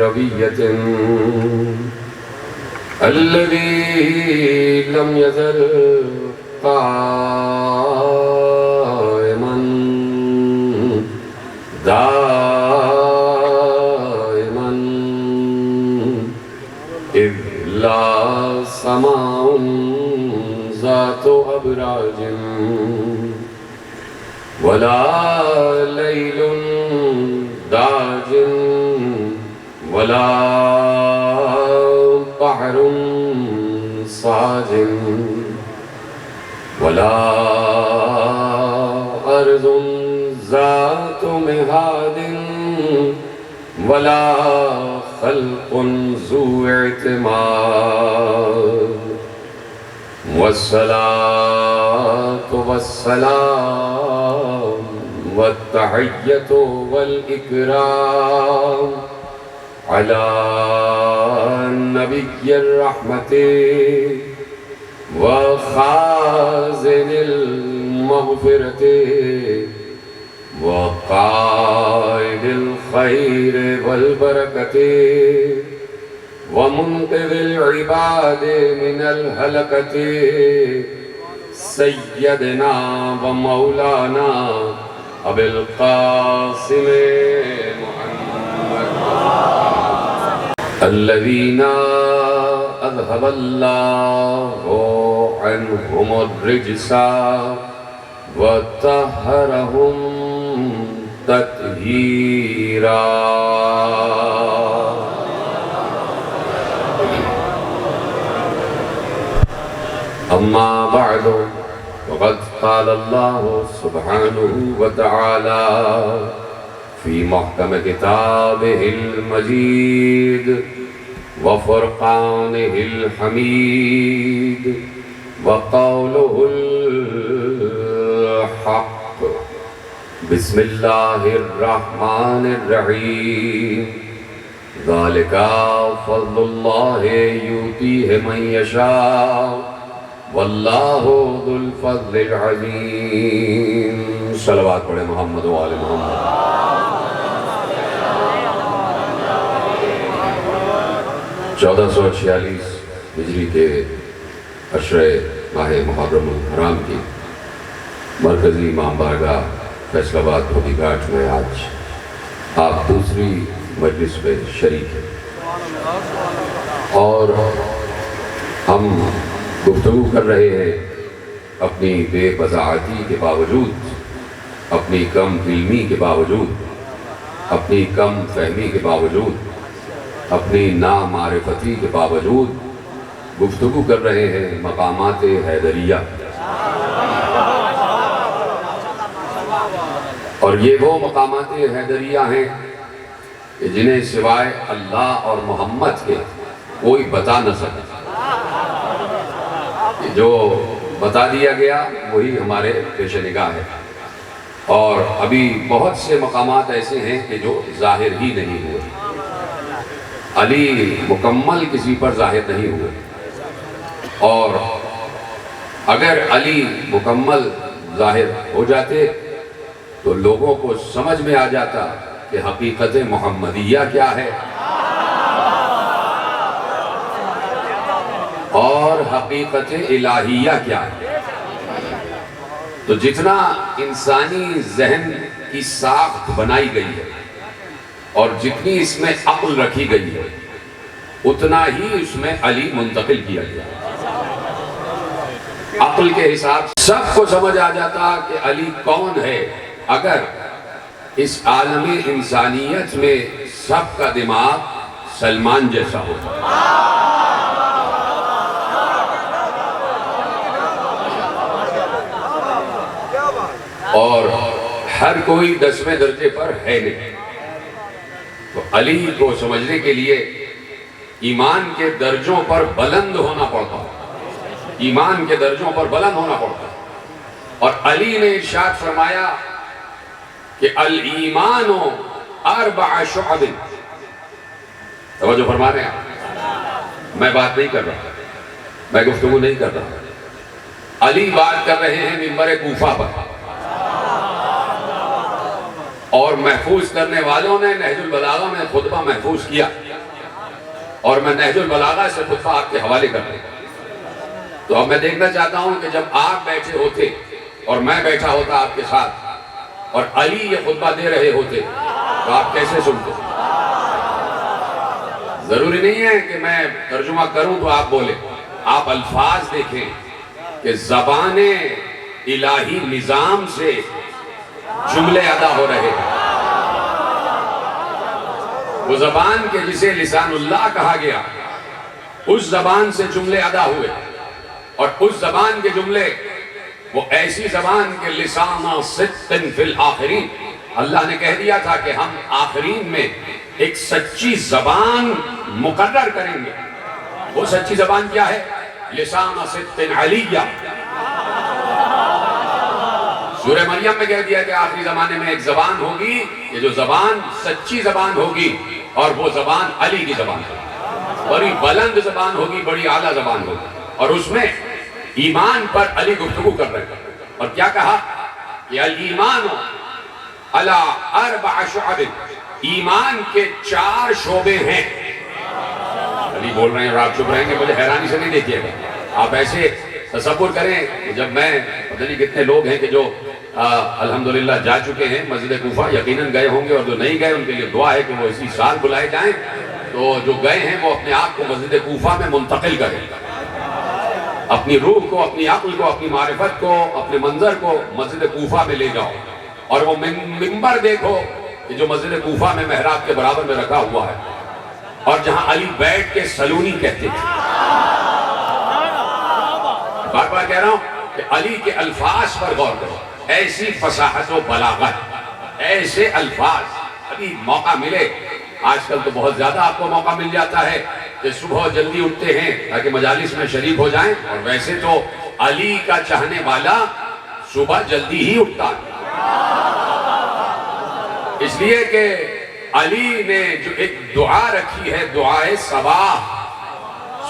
روية الذي لم يزل قائما دائما إذ لا سماء ذات أبراج ولا ليل داج ولا بحر صاج ولا أرض ذات مهاد ولا خلق ذو اعتماد والصلاة والسلام والتحية والإكرام على نبي الرحمة وخازن المغفرة وقائد الخير والبركة ومنقذ العباد من الهلكة سيدنا ومولانا أبي القاسم محمد الذين أذهب الله عنهم الرجس وطهرهم تطهيرا. أما بعد وقد قال الله سبحانه وتعالى في محكم كتابه المجيد وفرقانه الحميد وقوله الحق بسم الله الرحمن الرحيم ذلك فضل الله يؤتيه من يشاء واللہ ذو الفضل العظیم. صلوات پڑھے محمد و آل محمد. 1446 ہجری کے عشرِ ماہ محرم الحرام کی مرکزی امام بارگاہ فیصل آباد دھوبی گھاٹ میں آج آپ دوسری مجلس میں شریک ہیں اور ہم گفتگو کر رہے ہیں اپنی بے بضاعتی کے باوجود، اپنی کم علمی کے باوجود، اپنی کم فہمی کے باوجود، اپنی نامعرفتی کے باوجود گفتگو کر رہے ہیں مقامات حیدریہ. اور یہ وہ مقامات حیدریہ ہیں کہ جنہیں سوائے اللہ اور محمد کے کوئی بتا نہ سکے. جو بتا دیا گیا وہی ہمارے پیش نگاہ ہے. اور ابھی بہت سے مقامات ایسے ہیں کہ جو ظاہر ہی نہیں ہوئے. علی مکمل کسی پر ظاہر نہیں ہوئے، اور اگر علی مکمل ظاہر ہو جاتے تو لوگوں کو سمجھ میں آ جاتا کہ حقیقت محمدیہ کیا ہے اور حقیقت الہیہ کیا ہے. تو جتنا انسانی ذہن کی ساخت بنائی گئی ہے اور جتنی اس میں عقل رکھی گئی ہے اتنا ہی اس میں علی منتقل کیا گیا. عقل کے حساب سب کو سمجھ آ جاتا کہ علی کون ہے اگر اس عالم انسانیت میں سب کا دماغ سلمان جیسا ہوتا. اور ہر کوئی 10ویں درجے پر ہے نہیں. تو علی کو سمجھنے کے لیے ایمان کے درجوں پر بلند ہونا پڑتا ہے. ایمان کے درجوں پر بلند ہونا پڑتا ہے. اور علی نے ارشاد فرمایا کہ الایمان 4 شعب. توجہ فرما رہے ہیں آپ؟ میں بات نہیں کر رہا، میں گفتگو نہیں کر رہا. علی بات کر رہے ہیں منبر کوفہ پر، اور محفوظ کرنے والوں نے نہج البلاغہ میں خطبہ محفوظ کیا. اور میں نہج البلاغہ سے خطبہ آپ کے حوالے کر دوں. تو اب میں دیکھنا چاہتا ہوں کہ جب آپ بیٹھے ہوتے اور میں بیٹھا ہوتا آپ کے ساتھ اور علی یہ خطبہ دے رہے ہوتے تو آپ کیسے سنتے؟ ضروری نہیں ہے کہ میں ترجمہ کروں تو آپ بولیں. آپ الفاظ دیکھیں کہ زبان الہی نظام سے جملے ادا ہو رہے ہیں. وہ زبان کے جسے لسان اللہ کہا گیا اس زبان سے جملے ادا ہوئے، اور اس زبان کے جملے وہ ایسی زبان کے لسان صدق فی الآخرین. اللہ نے کہہ دیا تھا کہ ہم آخرین میں ایک سچی زبان مقرر کریں گے. وہ سچی زبان کیا ہے؟ لسان صدق علیہ. سورہ مریم میں کہہ دیا کہ آخری زمانے میں ایک زبان ہوگی، یہ جو زبان سچی زبان ہوگی، اور وہ زبان علی کی زبان ہوگی. بڑی بلند زبان ہوگی، بڑی اعلیٰ زبان ہوگی، اور اس میں ایمان پر علی گفتگو کر رہے ہیں. اور کیا کہا کہ الایمان علی اربع شعب، ایمان کے 4 شعبے ہیں. علی بول رہے ہیں اور آپ چپ رہیں گے، مجھے حیرانی سے نہیں دیکھیے گا. آپ ایسے تصور کریں کہ جب میں پتہ نہیں کتنے لوگ ہیں کہ جو الحمدللہ جا چکے ہیں مسجد کوفہ، یقیناً گئے ہوں گے، اور جو نہیں گئے ان کے لیے دعا ہے کہ وہ اسی سال بلائے جائیں. تو جو گئے ہیں وہ اپنے آپ کو مسجد کوفہ میں منتقل کریں، اپنی روح کو، اپنی عقل کو، اپنی معرفت کو، اپنے منظر کو مسجد کوفہ میں لے جاؤ. اور وہ منبر دیکھو کہ جو مسجد کوفہ میں محراب کے برابر میں رکھا ہوا ہے، اور جہاں علی بیٹھ کے سلونی کہتے تھے. بار بار کہہ رہا ہوں کہ علی کے الفاظ پر غور کرو. ایسی فصاحت و بلاغت، ایسے الفاظ. ابھی موقع ملے، آج کل تو بہت زیادہ آپ کو موقع مل جاتا ہے کہ صبح جلدی اٹھتے ہیں تاکہ مجالس میں شریک ہو جائیں. اور ویسے تو علی کا چاہنے والا صبح جلدی ہی اٹھتا ہے، اس لیے کہ علی نے جو ایک دعا رکھی ہے، دعائے صباح،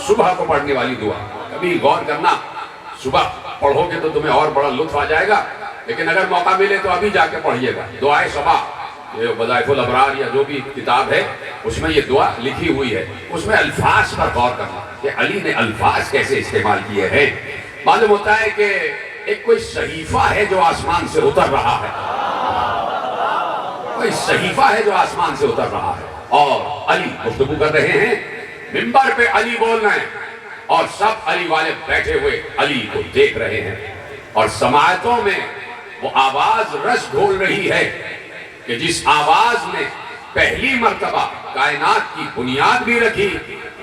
صبح کو پڑھنے والی دعا. کبھی غور کرنا، صبح پڑھو گے تو تمہیں اور بڑا لطف آ جائے گا، لیکن اگر موقع ملے تو ابھی جا کے پڑھیے گا. دعائے صباح، یہ وظائف الابرار یا جو بھی کتاب ہے اس میں یہ دعا لکھی ہوئی ہے. اس میں الفاظ پر غور کرنا کہ علی نے الفاظ کیسے استعمال کیے ہیں. معلوم ہوتا ہے کہ ایک کوئی صحیفہ ہے جو آسمان سے اتر رہا ہے، کوئی صحیفہ ہے جو آسمان سے اتر رہا ہے، اور علی گفتگو کر رہے ہیں. منبر پہ علی بول رہے ہیں، اور سب علی والے بیٹھے ہوئے علی کو دیکھ رہے ہیں. اور سماعتوں میں وہ آواز رس گھول رہی ہے کہ جس آواز نے پہلی مرتبہ کائنات کی بنیاد بھی رکھی،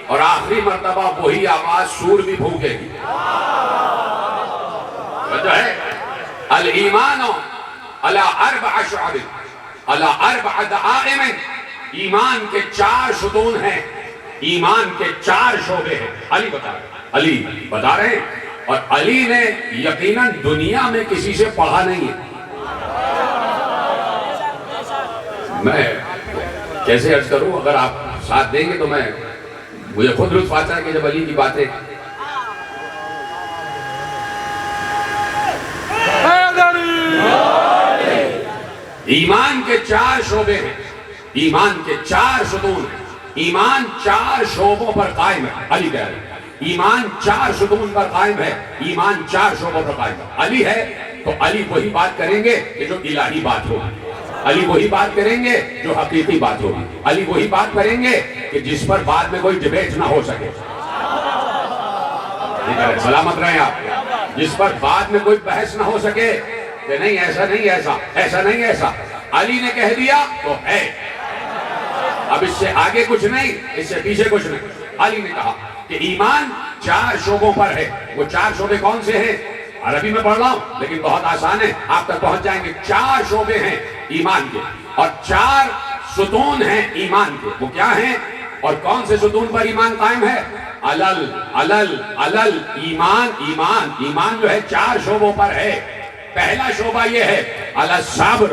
اور آخری مرتبہ وہی آواز سور بھی پھونکے گی. جو ہے الایمان علی اربع شعب علی اربع دعائم، ایمان کے 4 ستون ہیں، ایمان کے 4 شعبے ہیں. علی بتا رہے ہیں، اور علی نے یقیناً دنیا میں کسی سے پڑھا نہیں ہے. میں کیسے عرض کروں، اگر آپ ساتھ دیں گے تو مجھے خود لطف آتا ہے کہ جب علی کی باتیں. ایمان کے 4 شعبے ہیں، ایمان کے 4 ستون ہیں. ایمان 4 شعبوں پر قائم ہے. علی کہہ رہے ہیں ایمان 4 ستون پر قائم ہے، ایمان 4 شعبوں پر قائم ہے. علی ہے تو علی وہی بات کریں گے کہ جو الہی بات ہوگی، علی وہی بات کریں گے جو حقیقی بات ہوگی، علی وہی بات کریں گے کہ جس پر بعد میں کوئی ڈیبیٹ نہ ہو سکے. سلامت رہیں آپ. جس پر بعد میں کوئی بحث نہ ہو سکے کہ نہیں ایسا نہیں ایسا، ایسا نہیں ایسا. علی نے کہہ دیا تو ہے، اب اس سے آگے کچھ نہیں، اس سے پیچھے کچھ نہیں. علی نے کہا کہ ایمان 4 شعبوں پر ہے. وہ 4 شعبے کون سے ہیں؟ عربی میں پڑھ رہا ہوں لیکن بہت آسان ہے، آپ تک پہنچ جائیں گے. 4 شعبے ہیں ایمان کے، اور 4 ستون ہیں ایمان کے. وہ کیا ہیں اور کون سے ستون پر ایمان قائم ہے؟ ایمان جو ہے 4 شعبوں پر ہے. پہلا شعبہ یہ ہے الصبر.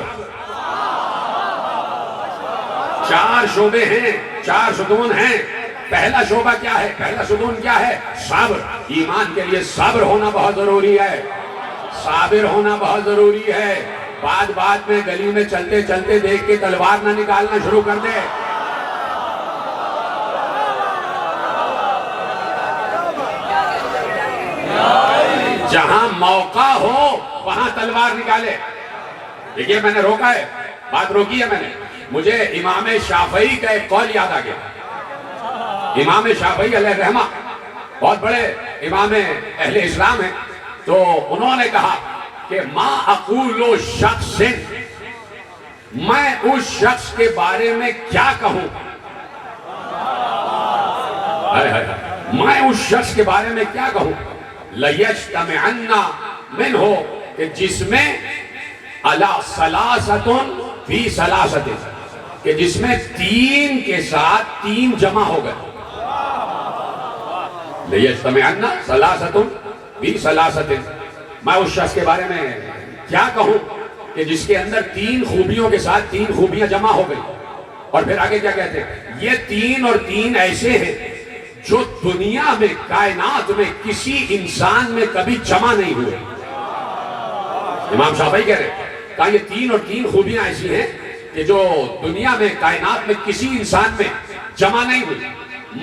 4 شعبے ہیں، 4 ستون ہیں. پہلا شعبہ کیا ہے؟ پہلا ستون کیا ہے؟ صبر. ایمان کے لیے صبر ہونا بہت ضروری ہے، صابر ہونا بہت ضروری ہے. بعد میں گلی میں چلتے چلتے دیکھ کے تلوار نہ نکالنا شروع کر دے. جہاں موقع ہو وہاں تلوار نکالے. دیکھیے میں نے روکا ہے، بات روکی ہے میں نے. مجھے امام شافعی کا ایک قول یاد آ گیا. امام شافعی علیہ الرحمہ بہت بڑے امام اہل اسلام ہیں. تو انہوں نے کہا کہ ما اقول شخص، میں اس شخص کے بارے میں کیا کہوں، میں اس شخص کے بارے میں کیا کہوں، لَيَجْتَمِعَنَّ مِنْهُ، کہ جس میں عَلَى ثَلَاثَةٌ فِي ثَلَاثَةٍ، کہ جس میں تین کے ساتھ تین جمع ہو گئے. لَيَجْتَمِعَنَّ ثَلَاثَةٌ فِي ثَلَاثَةٍ، میں اس شخص کے بارے میں کیا کہوں کہ جس کے اندر تین خوبیوں کے ساتھ تین خوبیاں جمع ہو گئی. اور پھر آگے کیا کہتے ہیں، یہ تین اور تین ایسے ہیں جو دنیا میں کائنات میں کسی انسان میں کبھی جمع نہیں ہوئے. امام شافعی کہہ رہے ہیں کہ یہ تین اور تین خوبیاں ایسی ہیں کہ جو دنیا میں کائنات میں کسی انسان میں جمع نہیں ہوئی.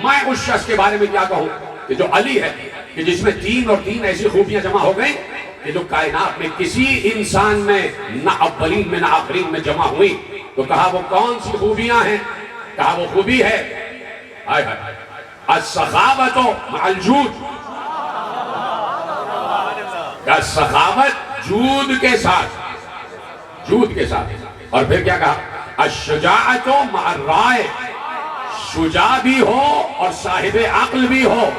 میں اس شخص کے بارے میں کیا کہوں کہ جو علی ہے، کہ جس میں تین اور تین ایسی خوبیاں جمع ہو گئیں کہ جو کائنات میں کسی انسان میں نہ اولین میں نہ آخرین میں جمع ہوئی. تو کہا وہ کون سی خوبیاں ہیں؟ کہا وہ خوبی ہے السخاوت مع الجود، کہ سخاوت جود کے ساتھ، جود کے ساتھ. اور پھر کیا کہا، الشجاعت مع الرائے، شجاع بھی ہو اور صاحب عقل بھی ہو.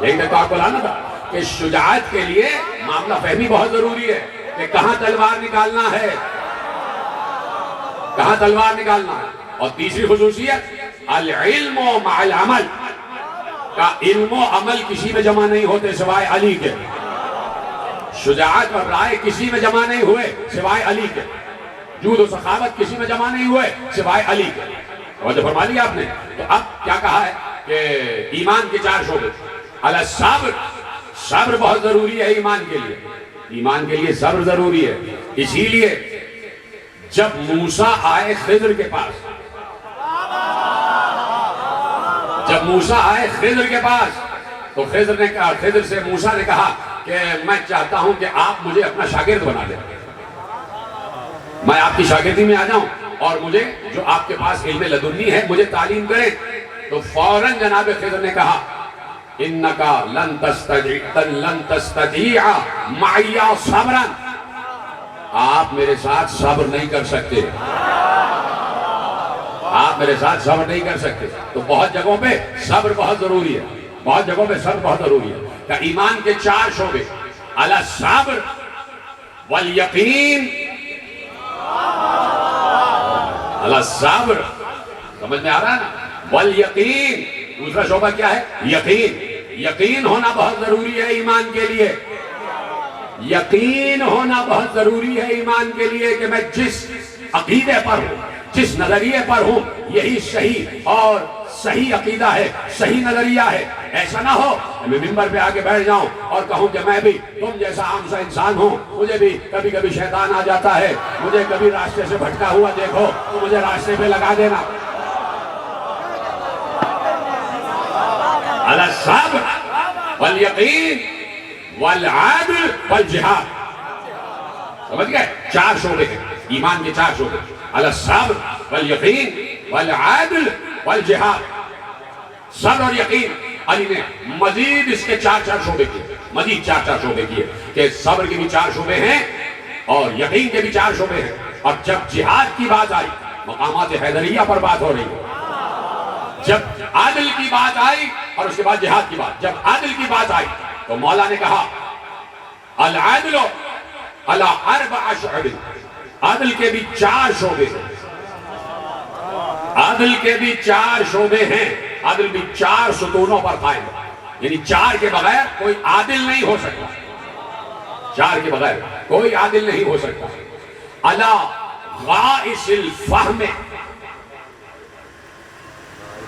لیکن تو آپ کو لانا تھا کہ شجاعت کے لیے معاملہ فہمی بہت ضروری ہے کہ کہاں تلوار نکالنا ہے، کہاں تلوار نکالنا ہے. اور تیسری خصوصیت العلم مع العمل، کا علم و عمل کسی میں جمع نہیں ہوتے سوائے علی کے. شجاعت اور رائے کسی میں جمع نہیں ہوئے سوائے علی کے. جود و سخاوت کسی میں جمع نہیں ہوئے سوائے علی کے. توجہ فرما لیا آپ نے. تو اب کیا کہا ہے کہ ایمان کے چار شعبے. الصبر، صبر بہت ضروری ہے ایمان کے لیے. ایمان کے لیے صبر ضروری ہے. اسی لیے جب موسیٰ آئے خضر کے پاس، جب موسیٰ آئے خضر کے پاس، تو خضر نے کہا، خضر سے موسیٰ نے کہا کہ میں چاہتا ہوں کہ آپ مجھے اپنا شاگرد بنا دیں، میں آپ کی شاگردی میں آ جاؤں اور مجھے جو آپ کے پاس علم لدنی ہے مجھے تعلیم کریں. تو فوراً جناب خضر نے کہا اِنَّكَ لَن تَسْتَطِيعَ مَعِيَ صَبْرًا، آپ میرے ساتھ صبر نہیں کر سکتے، آپ میرے ساتھ صبر نہیں کر سکتے. تو بہت جگہوں پہ صبر بہت ضروری ہے، بہت جگہوں پہ صبر بہت ضروری ہے. کہ ایمان کے چار شعبے، الصبر والیقین، الصبر سمجھ میں آ رہا ہے نا، والیقین. دوسرا شعبہ کیا ہے؟ یقین. یقین ہونا بہت ضروری ہے ایمان کے لیے. یقین ہونا بہت ضروری ہے ایمان کے لیے کہ میں جس عقیدے پر ہوں، جس نظریے پر ہوں، یہی صحیح اور صحیح عقیدہ ہے، صحیح نظریہ ہے. ایسا نہ ہو میں ممبر پہ آگے بیٹھ جاؤں اور کہوں کہ میں بھی تم جیسا عام سا انسان ہوں، مجھے بھی کبھی کبھی شیطان آ جاتا ہے، مجھے کبھی راستے سے بھٹکا ہوا دیکھو تو مجھے راستے پہ لگا دینا. الصبر والیقین والعدل والجہاد. سمجھ گئے؟ چار شعبے ہیں ایمان کے، چار شعبے. الصبر والیقین والعدل والجہاد. صبر اور یقین، علی نے مزید اس کے چار چار شعبے کیے، مزید چار چار شعبے کیے کہ صبر کے بھی چار شعبے ہیں اور یقین کے بھی چار شعبے ہیں. اور جب جہاد کی بات آئی، مقامات حیدریہ پر بات ہو رہی ہے، جب عدل کی بات آئی اور اس کے بعد جہاد کی بات، جب عدل کی بات آئی تو مولا نے کہا العدل علی اربع شعب، عدل کے بھی چار شعبے ہیں، عدل کے بھی چار شعبے ہیں. عدل بھی چار ستونوں پر قائم ہے، یعنی چار کے بغیر کوئی عادل نہیں ہو سکتا، چار کے بغیر کوئی عادل نہیں ہو سکتا. علی غائص الفہم،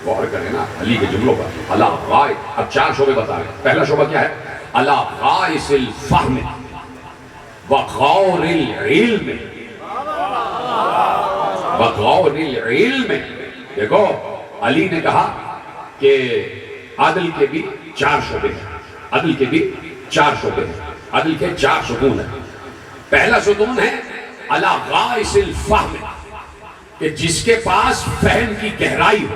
غور کریں نا علی کے جملوں پر، علی غائص. اب چار شعبے بتا رہے ہیں. پہلا شعبہ کیا ہے؟ علی غائص الفہم وغور العلم، وغور العلم. دیکھو علی نے کہا کہ عدل کے بھی چار شعبے ہیں، عدل کے بھی 4 شعبے ہیں، عدل کے 4 ستون ہیں۔ پہلا ستون ہے علی غائص الفہم، کہ جس کے پاس فہم کی گہرائی ہو۔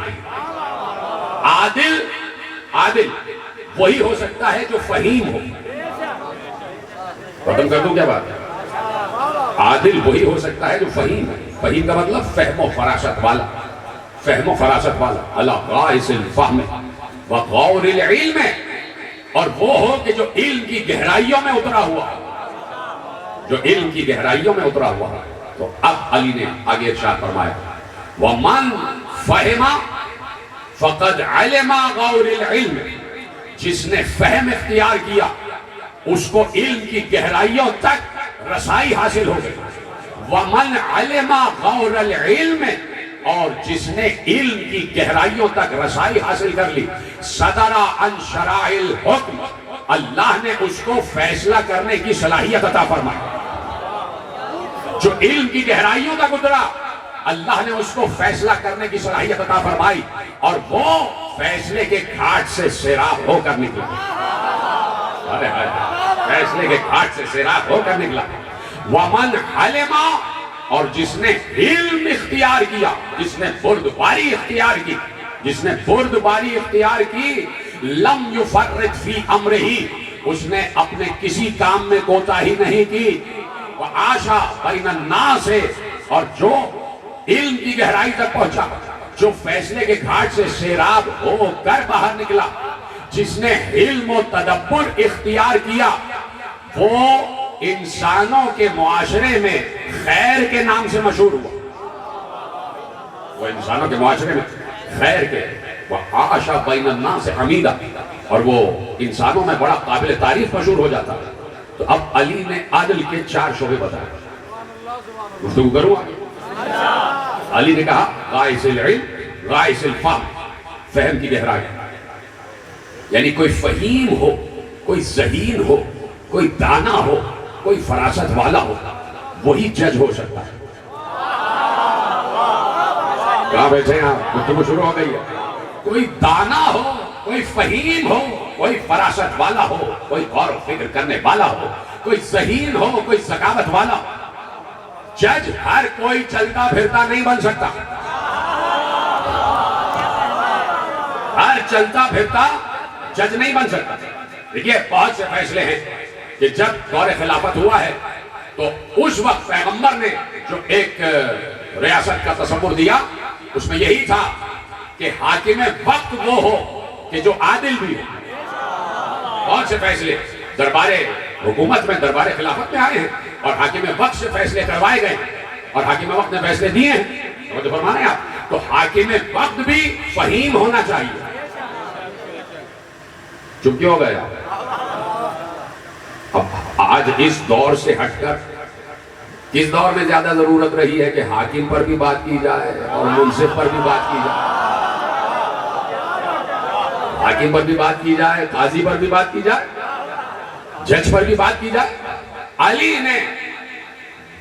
عادل وہی ہو سکتا ہے جو فہیم ہو۔ ختم کر دوں کیا بات ہے؟ عادل وہی ہو سکتا ہے جو فہیم ہے۔ فہیم کا مطلب فہم و فراست والا، فہم و فراست والا۔ علی غائص الفہم وغور العلم، اور وہ ہو کہ جو علم کی گہرائیوں میں اترا ہوا، جو علم کی گہرائیوں میں اترا ہوا۔ تو اب علی نے آگے ارشاد فرمایا وَمَنْ فَهِمَ فَقَدْ عَلِمَ غَوْرِ الْعِلْمِ، جس نے فہم اختیار کیا اس کو علم کی گہرائیوں تک رسائی حاصل ہو گئی۔ وَمَنْ عَلِمَ غَوْرَ الْعِلْمِ، اور جس نے علم کی گہرائیوں تک رسائی حاصل کر لی، صدر عن شرائع الحکم، اللہ نے اس کو فیصلہ کرنے کی صلاحیت عطا فرمائی۔ جو علم کی گہرائیوں تک اترا، اللہ نے اس کو فیصلہ کرنے کی صلاحیت عطا فرمائی، اور وہ فیصلے کے گھاٹ سے سیراب ہو کر نکلا۔ فیصلے کے گھاٹ سے سیراب ہو کر نکلا۔ وَمَنْ عَلِمَ، اور جس نے علم اختیار کیا، جس نے بردباری اختیار کی، جس نے بردباری اختیار کی، لم یفرط فی امرہ، اس نے اپنے کسی کام میں کوتاہی نہیں کی۔ وعاشا بین الناس، اور جو علم کی گہرائی تک پہنچا، جو فیصلے کے گھاٹ سے سیراب ہو کر باہر نکلا، جس نے علم و تدبر اختیار کیا، وہ انسانوں کے معاشرے میں خیر کے نام سے مشہور ہوا۔ وہ انسانوں کے معاشرے میں خیر کے، وعاشا بین الناس حمیدہ، اور وہ انسانوں میں بڑا قابل تعریف مشہور ہو جاتا۔ تو اب علی نے عدل کے 4 شعبے بتائے۔ گفتگو کروں گا؟ علی نے کہا غائص العلم، غائص الفہم، فہم کی گہرائی، یعنی کوئی فہیم ہو، کوئی ذہین ہو، کوئی دانا ہو، کوئی فراست والا ہو، وہی جج ہو سکتا ہے۔ کہاں بیٹھے ہیں آپ؟ گفتگو شروع ہو گئی ہے۔ کوئی دانا ہو، کوئی فہیم ہو، کوئی فراست والا ہو، کوئی غور و فکر کرنے والا ہو، کوئی ذہین ہو، کوئی ذکاوت والا ہو۔ جج ہر کوئی چلتا پھرتا نہیں بن سکتا۔ ہر چلتا پھرتا جج نہیں بن سکتا۔ دیکھیے بہت سے فیصلے ہیں کہ جب دور خلافت ہوا ہے تو اس وقت پیغمبر نے جو ایک ریاست کا تصور دیا، اس میں یہی تھا کہ حاکم وقت وہ ہو کہ جو عادل بھی ہو۔ بہت سے فیصلے دربار حکومت میں، دربار خلافت میں آئے ہیں، اور حاکم وقت سے فیصلے کروائے گئے، اور حاکم وقت نے فیصلے دیے ہیں۔ تو فرمانے آپ، تو حاکم وقت بھی فہیم ہونا چاہیے۔ چپ کیوں ہو گئے آپ؟ اب آج اس دور سے ہٹ کر کس دور میں زیادہ ضرورت رہی ہے کہ حاکم پر بھی بات کی جائے اور منصف پر بھی بات کی جائے؟ حاکم پر بھی بات کی جائے، قاضی پر بھی بات کی جائے، جج پر بھی بات کی جائے۔ علی نے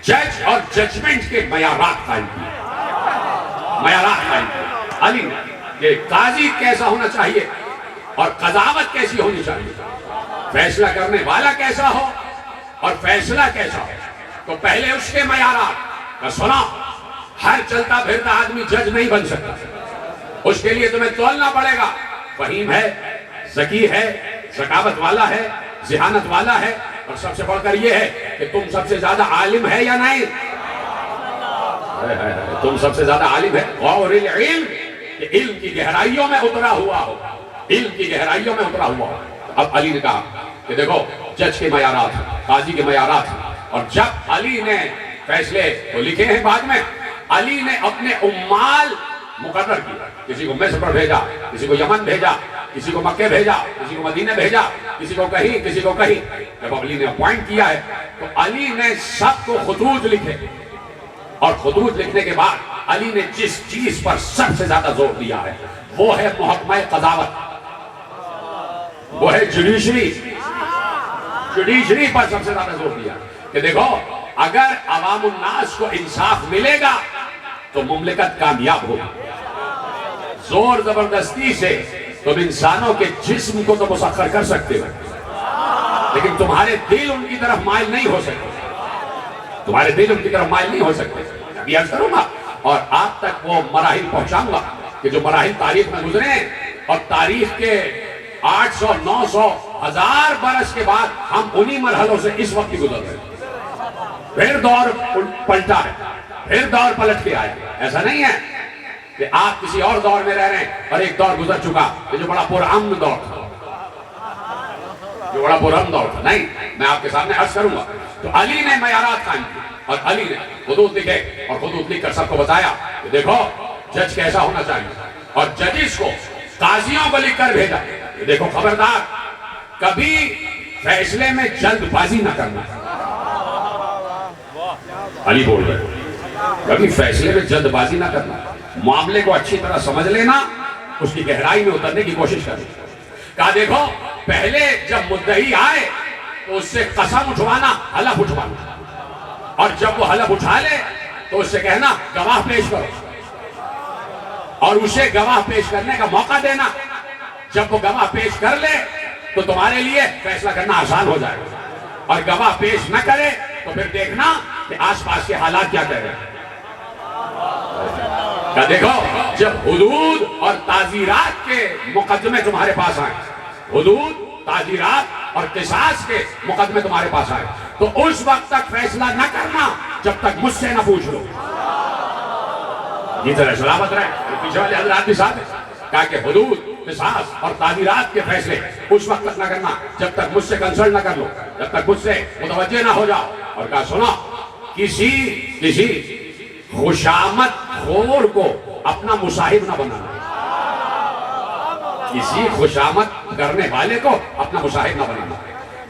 جج اور ججمنٹ کے معیارات قائم کیے، معیارات قائم کیے علی نے کہ قاضی کیسا ہونا چاہیے اور قضاوت کیسی ہونی چاہیے، فیصلہ کرنے والا کیسا ہو اور فیصلہ کیسا ہو۔ تو پہلے اس کے معیارات کا سنا، ہر چلتا پھرتا آدمی جج نہیں بن سکتا، اس کے لیے تمہیں تولنا پڑے گا، فہیم ہے، ذکی ہے، ذکاوت والا ہے، ذہانت والا ہے، اور سب سے بڑھ کر یہ ہے کہ تم سب سے زیادہ عالم ہے یا نہیں؟ تم سب سے زیادہ عالم ہے۔ غور العلم، کہ علم کی گہرائیوں میں اترا ہوا ہو، علم کی گہرائیوں میں اترا ہوا ہو۔ اب علی نے کہا کہ دیکھو جج کے معیارات، قاضی کے معیارات، اور جب علی نے فیصلے تو لکھے ہیں بعد میں، علی نے اپنے عمال مقرر کیا، کسی کو مصر پر بھیجا، کسی کو یمن بھیجا، کسی کو مکہ بھیجا، کسی کو مدینہ بھیجا، کسی کو کہیں، کسی کو کہیں۔ جب علی نے اپوائنٹ کیا ہے تو علی نے سب کو خطوط لکھے، اور خطوط لکھنے کے بعد علی نے جس چیز پر سب سے زیادہ زور دیا ہے وہ ہے محکمہ قضاوت، وہ ہے جوڈیشری۔ جوڈیشری پر سب سے زیادہ زور دیا کہ دیکھو اگر عوام الناس کو انصاف ملے گا تو مملکت کامیاب ہوگی۔ زور زبردستی سے تم انسانوں کے جسم کو تو مسخر کر سکتے ہو، لیکن تمہارے دل ان کی طرف مائل نہیں ہو سکتے، تمہارے دل ان کی طرف مائل نہیں ہو سکتے. ابھی عرض کروں گا اور آپ تک وہ مراحل پہنچاؤں گا کہ جو مراحل تاریخ میں گزرے ہیں، اور تاریخ کے 800 900 1000 برس کے بعد ہم انہی مرحلوں سے اس وقت ہی گزر رہے ہیں. پھر دور پلٹا ہے، پھر دور پلٹ کے آئے. ایسا نہیں ہے کہ آپ کسی اور دور میں رہ رہے ہیں اور ایک دور گزر چکا جو بڑا پرامن دور تھا، جو بڑا پرامن دور تھا. نہیں، میں آپ کے سامنے عرض کروں گا. تو علی نے معیارات قائم کی اور علی نے خطوط لکھے اور خطوط لکھ کر سب کو بتایا کہ دیکھو جج کیسا ہونا چاہیے، اور ججز کو قاضیوں کو لکھ کر بھیجا کہ دیکھو خبردار کبھی فیصلے میں جلد بازی نہ کرنا. علی بول رہے کبھی فیصلے میں جلد بازی نہ کرنا، معاملے کو اچھی طرح سمجھ لینا، اس کی گہرائی میں اترنے کی کوشش کرنا. کہا دیکھو پہلے جب مدعی آئے تو اس سے قسم اٹھوانا، حلف اٹھوانا، اور جب وہ حلف اٹھا لے تو اس سے کہنا گواہ پیش کرو، اور اسے گواہ پیش کرنے کا موقع دینا. جب وہ گواہ پیش کر لے تو تمہارے لیے فیصلہ کرنا آسان ہو جائے گا، اور گواہ پیش نہ کرے تو پھر دیکھنا کہ آس پاس کے حالات کیا کہہ رہے ہیں. کہ دیکھو جب حدود اور تعزیرات کے مقدمے تمہارے پاس آئیں، حدود، تعزیرات اور قصاص کے مقدمے تمہارے پاس آئے تو اس وقت تک فیصلہ نہ کرنا جب تک مجھ سے نہ پوچھ لو. یہ طرح سلامت رہے. پیچھے والے حضرات بھی ساتھ ہیں. کہا کہ حدود، قصاص اور تعزیرات کے فیصلے اس وقت تک نہ کرنا جب تک مجھ سے کنسلٹ نہ کر لو، جب تک مجھ سے متوجہ نہ ہو جاؤ. اور کہا سنو، کسی خوشامد خور کو اپنا مصاحب نہ بنانا، کسی خوشامد کرنے والے کو اپنا مصاحب نہ بنانا،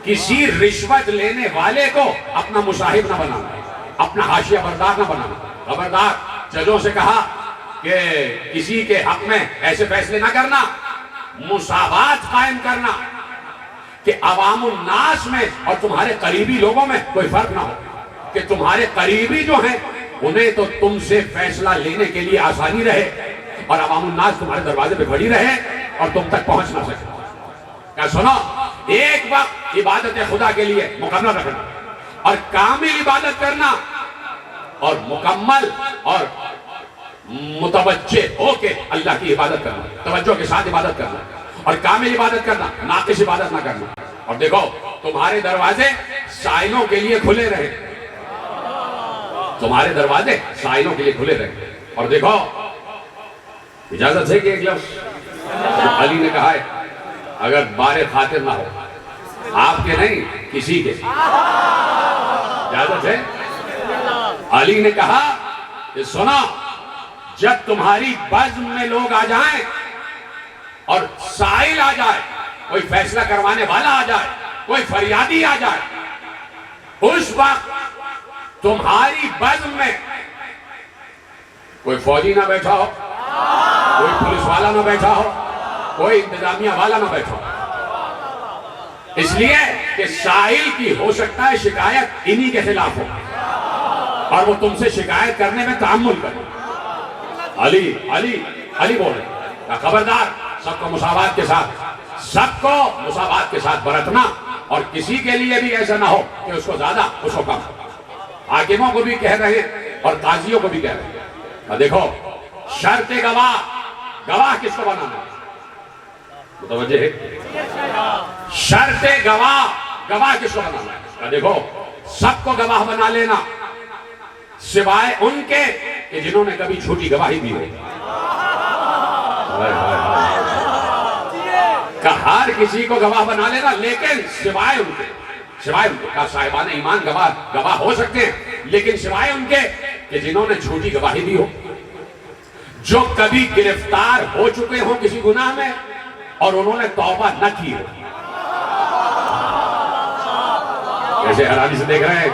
کسی رشوت لینے والے کو اپنا مصاحب نہ بنانا، اپنا حاشیہ بردار نہ بنانا. خبردار ججوں سے کہا کہ کسی کے حق میں ایسے فیصلے نہ کرنا، مساوات قائم کرنا کہ عوام الناس میں اور تمہارے قریبی لوگوں میں کوئی فرق نہ ہو، کہ تمہارے قریبی جو ہیں انہیں تو تم سے فیصلہ لینے کے لیے آسانی رہے، اور عوام الناس تمہارے دروازے پہ کھڑی رہے اور تم تک پہنچ نہ سکے. کیا سنو، ایک وقت عبادت خدا کے لیے مقرر رکھنا اور کامل عبادت کرنا، اور مکمل اور متوجہ ہو کے اللہ کی عبادت کرنا، توجہ کے ساتھ عبادت کرنا، اور کامل عبادت کرنا، ناقص عبادت نہ کرنا. اور دیکھو تمہارے دروازے سائلوں کے لیے کھلے رہے، تمہارے دروازے سائلوں کے لیے کھلے رہے. اور دیکھو اجازت ہے کہ ایک لفظ علی نے کہا ہے اگر بار خاطر نہ ہو، آپ کے نہیں کسی کے، اجازت ہے. علی نے کہا کہ سنا، جب تمہاری بزم میں لوگ آ جائیں اور سائل آ جائے، کوئی فیصلہ کروانے والا آ جائے، کوئی فریادی آ جائے، اس وقت تمہاری بزم میں کوئی فوجی نہ بیٹھا ہو، کوئی پولیس والا نہ بیٹھا ہو، کوئی انتظامیہ والا نہ بیٹھا ہو، اس لیے کہ سائل کی ہو سکتا ہے شکایت انہی کے خلاف ہو اور وہ تم سے شکایت کرنے میں تعمل کرے. علی بول رہے خبردار سب کو مساوات کے ساتھ، سب کو مساوات کے ساتھ برتنا، اور کسی کے لیے بھی ایسا نہ ہو کہ اس کو زیادہ اس کو کم. حاکموں کو بھی کہہ رہے ہیں اور قاضیوں کو بھی کہہ رہے ہیں. دیکھو شرط گواہ کس کو بنانا ہے؟ متوجہ ہے؟ شرط گواہ کس کو بنانا ہے؟ دیکھو سب کو گواہ بنا لینا سوائے ان کے کہ جنہوں نے کبھی جھوٹی گواہی دی ہو. کہ ہر کسی کو گواہ بنا لینا لیکن سوائے ان کے، کہ صاحبان ایمان گواہ ہو سکتے ہیں لیکن سوائے ان کے کہ جنہوں نے جھوٹی گواہی دی ہو، جو کبھی گرفتار ہو چکے ہوں کسی گناہ میں اور انہوں نے توبہ نہ کی ہو. کیسے حیرانی سے دیکھ رہے ہیں؟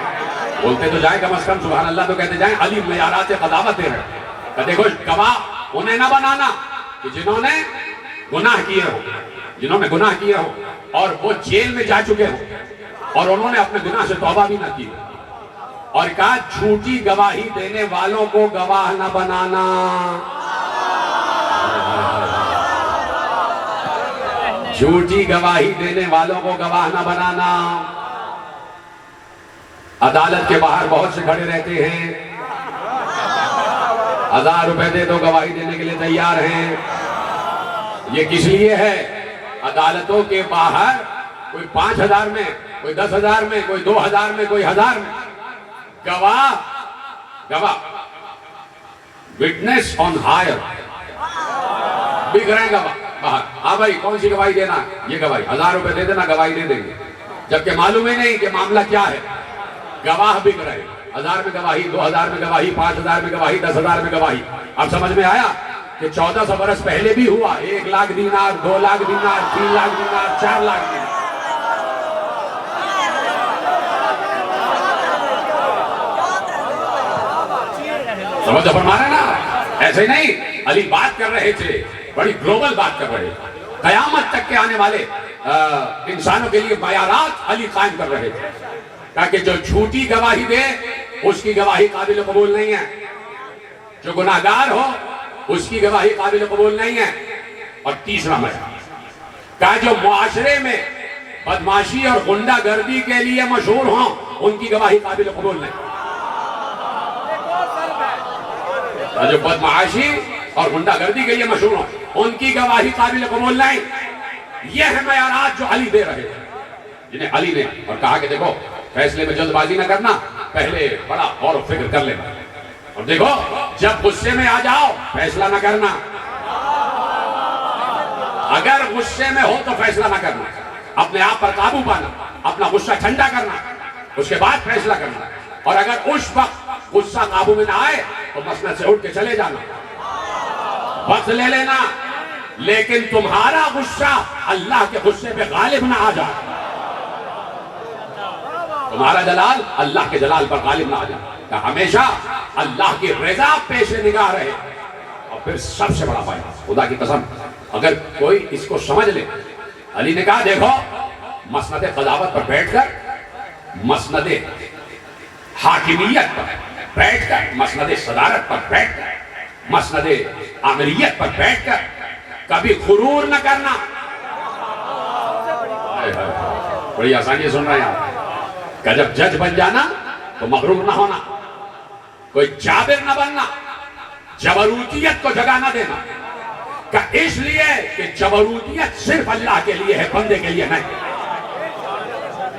بولتے تو جائیں کم از کم سبحان اللہ تو کہتے جائیں. علی معیارات قضاوت دے رہے ہیں کہ دیکھو گواہ انہیں نہ بنانا کہ جنہوں نے گناہ کیے ہو، جنہوں نے گناہ کیے ہو اور وہ جیل میں جا چکے ہو اور انہوں نے اپنے گناہ سے توبہ بھی نہ کی ہو. اور کہا جھوٹی گواہی دینے والوں کو گواہ نہ بنانا. جھوٹی گواہی دینے والوں کو گواہ نہ بنانا۔ عدالت کے باہر بہت سے کھڑے رہتے ہیں، 1000 روپے دے تو گواہی دینے کے لیے تیار ہیں۔ یہ کس لیے ہے؟ عدالتوں کے باہر کوئی 5000 میں، کوئی 10,000 میں، کوئی 2000 میں، کوئی 1000 میں گواہ وٹنس آن ہائر بک رہے ہیں گواہ باہر۔ ہاں بھائی کون سی گواہی دینا؟ یہ گواہی 1000 روپے دے دینا، گواہی دے دیں گے، جبکہ معلوم ہی نہیں کہ معاملہ کیا ہے۔ گواہ بک رہے ہیں، 1000 میں گواہی، 2000 میں گواہی، 5000 میں گواہی، 10,000 میں گواہی۔ اب سمجھ میں آیا کہ 1400 برس پہلے بھی ہوا، 1 لاکھ دینار، 2 لاکھ دینار، 3 لاکھ دینار، 4 لاکھ دینار۔ سمجھ فرما رہے نا؟ ایسے نہیں، علی بات کر رہے تھے، بڑی گلوبل بات کر رہے تھے، قیامت تک کے آنے والے انسانوں کے لیے معیارات علی قائم کر رہے تھے، تاکہ جو جھوٹی گواہی دے اس کی گواہی قابل قبول نہیں ہے، جو گناہگار ہو اس کی گواہی قابل قبول نہیں ہے۔ اور تیسرا معیار کہا جو معاشرے میں بدمعاشی اور غنڈہ گردی کے لیے مشہور ہوں ان کی گواہی قابل قبول نہیں۔ جو بدمعاشی اور غنڈہ گردی کے لیے مشہور ہوں ان کی گواہی قابل قبول نہیں۔ یہ ہے معیارات جو علی دے رہے تھے، جنہیں علی نے اور کہا کہ دیکھو فیصلے میں جلد بازی نہ کرنا، پہلے بڑا غور و فکر کر لینا، اور دیکھو جب غصے میں آ جاؤ فیصلہ نہ کرنا، اگر غصے میں ہو تو فیصلہ نہ کرنا، اپنے آپ پر قابو پانا، اپنا غصہ ٹھنڈا کرنا، اس کے بعد فیصلہ کرنا، اور اگر اس وقت غصہ قابو میں نہ آئے تو مسند سے اٹھ کے چلے جانا، وقت لے لینا، لیکن تمہارا غصہ اللہ کے غصے پہ غالب نہ آ جائے، تمہارا جلال اللہ کے جلال پر غالب نہ آ جائے، کہ ہمیشہ اللہ کی رضا پیش نگاہ رہے۔ اور پھر سب سے بڑا فائدہ، خدا کی قسم اگر کوئی اس کو سمجھ لے، علی نے کہا دیکھو مسند قضاوت پر بیٹھ کر، مسند حاکمیت پر بیٹھ کر، مسند صدارت پر بیٹھ کر، مسند آمریت پر بیٹھ کر کبھی غرور نہ کرنا۔ بڑی آسانی سن رہے ہیں آپ، کہ جب جج بن جانا تو مغرور نہ ہونا، کوئی جابر نہ بننا، جبروتیت کو جگہ نہ دینا، کہ اس لیے کہ جبروتیت صرف اللہ کے لیے ہے، بندے کے لیے نہیں،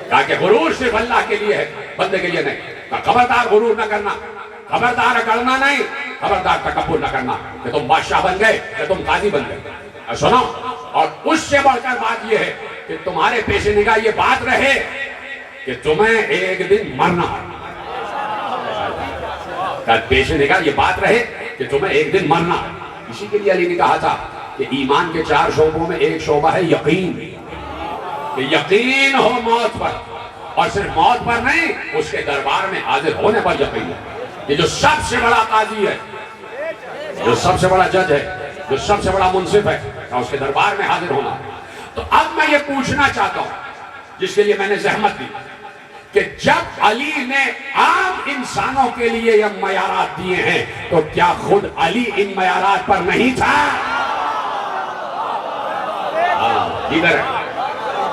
تاکہ غرور صرف اللہ کے لیے ہے، بندے کے لیے نہیں، کہ خبردار غرور نہ کرنا، خبردار اکڑنا نہیں، خبردار تکبر نہ کرنا کہ تم بادشاہ بن گئے، کہ تم قاضی بن گئے۔ سنو، اور اس سے بڑھ کر بات یہ ہے کہ تمہارے پیش نگاہ یہ بات رہے کہ تمہیں ایک دن مرنا ہے، پیش نگاہ یہ بات رہے کہ تمہیں ایک دن مرنا ہے۔ اسی کے لیے علی نے کہا تھا کہ ایمان کے 4 شعبوں میں ایک شعبہ ہے یقین، کہ یقین ہو موت پر، اور صرف موت پر نہیں، اس کے دربار میں حاضر ہونے پر یقین ہے۔ یہ جو سب سے بڑا قاضی ہے، جو سب سے بڑا جج ہے، جو سب سے بڑا منصف ہے، اس کے دربار میں حاضر ہونا۔ تو اب میں یہ پوچھنا چاہتا ہوں، جس کے لیے میں نے زحمت دی، کہ جب علی نے عام انسانوں کے لیے یہ معیارات دیے ہیں تو کیا خود علی ان معیارات پر نہیں تھا؟ ادھر ہے،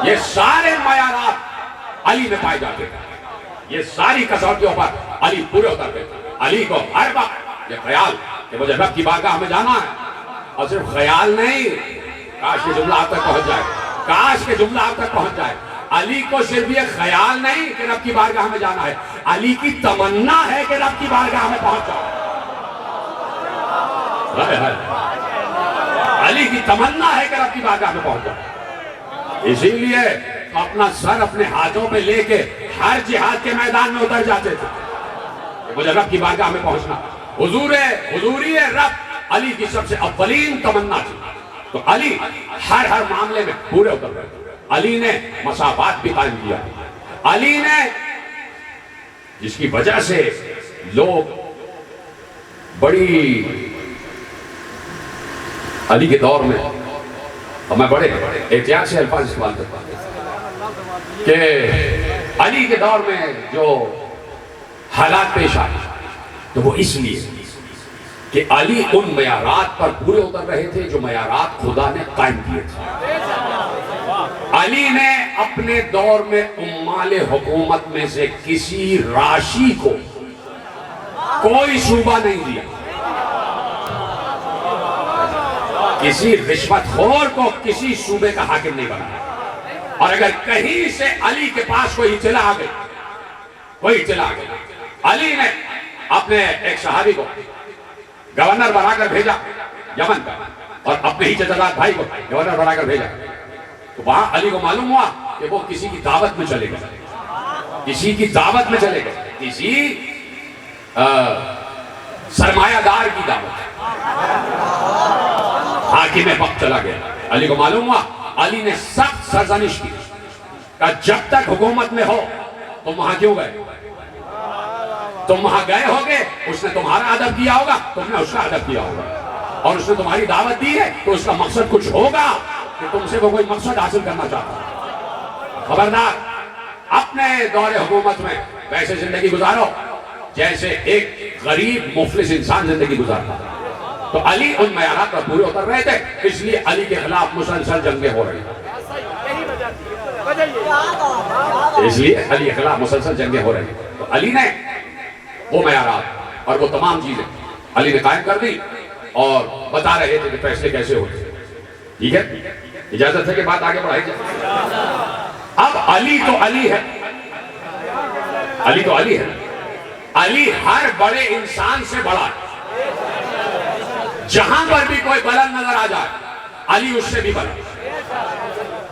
یہ سارے معیارات علی میں پائے جاتے تھے، یہ ساری کسوٹیوں پر علی پورے اترتے تھے۔ علی کو ہر وقت یہ خیال کہ مجھے رب کی بارگاہ میں جانا ہے، اور صرف خیال نہیں، کاش یہ جملہ آپ تک پہنچ جائے، کاش یہ جملہ آپ تک پہنچ جائے، علی کو صرف یہ خیال نہیں کہ رب کی بارگاہ میں جانا ہے، علی کی تمنا ہے کہ رب کی بارگاہ میں پہنچ جاؤ۔ علی کی تمنا ہے کہ رب کی بارگاہ میں پہنچ جاؤ، اسی لیے اپنا سر اپنے ہاتھوں پہ لے کے ہر جہاد کے میدان میں اتر جاتے تھے کہ مجھے رب کی بارگاہ میں پہنچنا۔ حضوری رب علی کی سب سے اولین تمنا تھی، تو علی ہر معاملے میں پورے اتر گئے۔ علی نے مساوات بھی قائم کیا، علی نے جس کی وجہ سے لوگ بڑی علی کے دور میں، اور میں بڑے احتیاط سے الفاظ استعمال کرتا ہوں کہ علی کے دور میں جو حالات پیش آئے تو وہ اس لیے کہ علی ان معیارات پر پورے اتر رہے تھے جو معیارات خدا نے قائم کیے تھے۔ علی نے اپنے دور میں عمال حکومت میں سے کسی راشی کو کوئی صوبہ نہیں دیا، کسی رشوت خور کو کسی صوبے کا حاکم نہیں بنا. اور اگر کہیں سے علی کے پاس کوئی اطلاع آ گئی، علی نے اپنے ایک صحابی کو گورنر بنا کر بھیجا یمن کا، اور اپنے ہی جداد بھائی کو گورنر بنا کر بھیجا. تو وہاں علی کو معلوم ہوا کہ وہ کسی کی دعوت میں چلے گئے، کسی سرمایہ دار کی دعوت، حاکم وقت چلا گیا. علی کو معلوم ہوا، علی نے سخت سرزنش کی کہ جب تک حکومت میں ہو تم وہاں کیوں گئے؟ تم وہاں گئے ہوگے، اس نے تمہارا ادب کیا ہوگا، تم نے اس کا ادب کیا ہوگا، اور اس نے تمہاری دعوت دی ہے تو اس کا مقصد کچھ ہوگا کہ تم سے وہ کوئی مقصد حاصل کرنا چاہتا ہے. خبردار، اپنے دور حکومت میں ویسے زندگی گزارو جیسے ایک غریب مفلس انسان زندگی گزارتا. تو علی ان معیارات پر پورے اتر رہے تھے، اس لیے علی کے خلاف مسلسل جنگیں ہو رہی ہیں. تو علی نے وہ معیارات اور وہ تمام چیزیں علی نے قائم کر دی اور بتا رہے تھے کہ فیصلے کیسے ہوتے. ٹھیک ہے، اجازت ہے کہ بات آگے بڑھائی جائے. اب علی تو علی ہے، علی ہر بڑے انسان سے بڑا ہے. جہاں پر بھی کوئی بلند نظر آ جائے علی اس سے بھی بلند،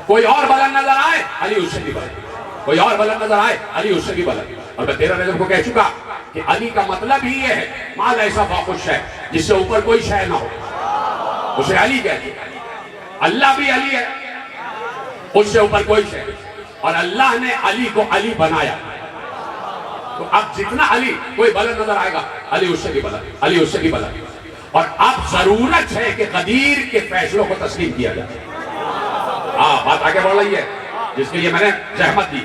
کوئی اور بلند نظر آئے علی اس سے بھی بلند، کوئی اور بلند نظر آئے علی اس سے بھی بلند. اور میں 13 رجب کو کہہ چکا کہ علی کا مطلب ہی یہ ہے، مال ایسا فوق ہے جس سے اوپر کوئی شے نہ ہو، اسے علی کہتے ہیں. اللہ بھی علی ہے، اس سے اوپر کوئی شے، اور اللہ نے علی کو علی بنایا. تو اب جتنا علی کوئی بلند نظر آئے گا علی اس سے بھی بلند. اور اب ضرورت ہے کہ قدیر کے فیصلوں کو تسلیم کیا جائے. بات آگے بڑھ رہی ہے، جس کے لیے میں نے زحمت دی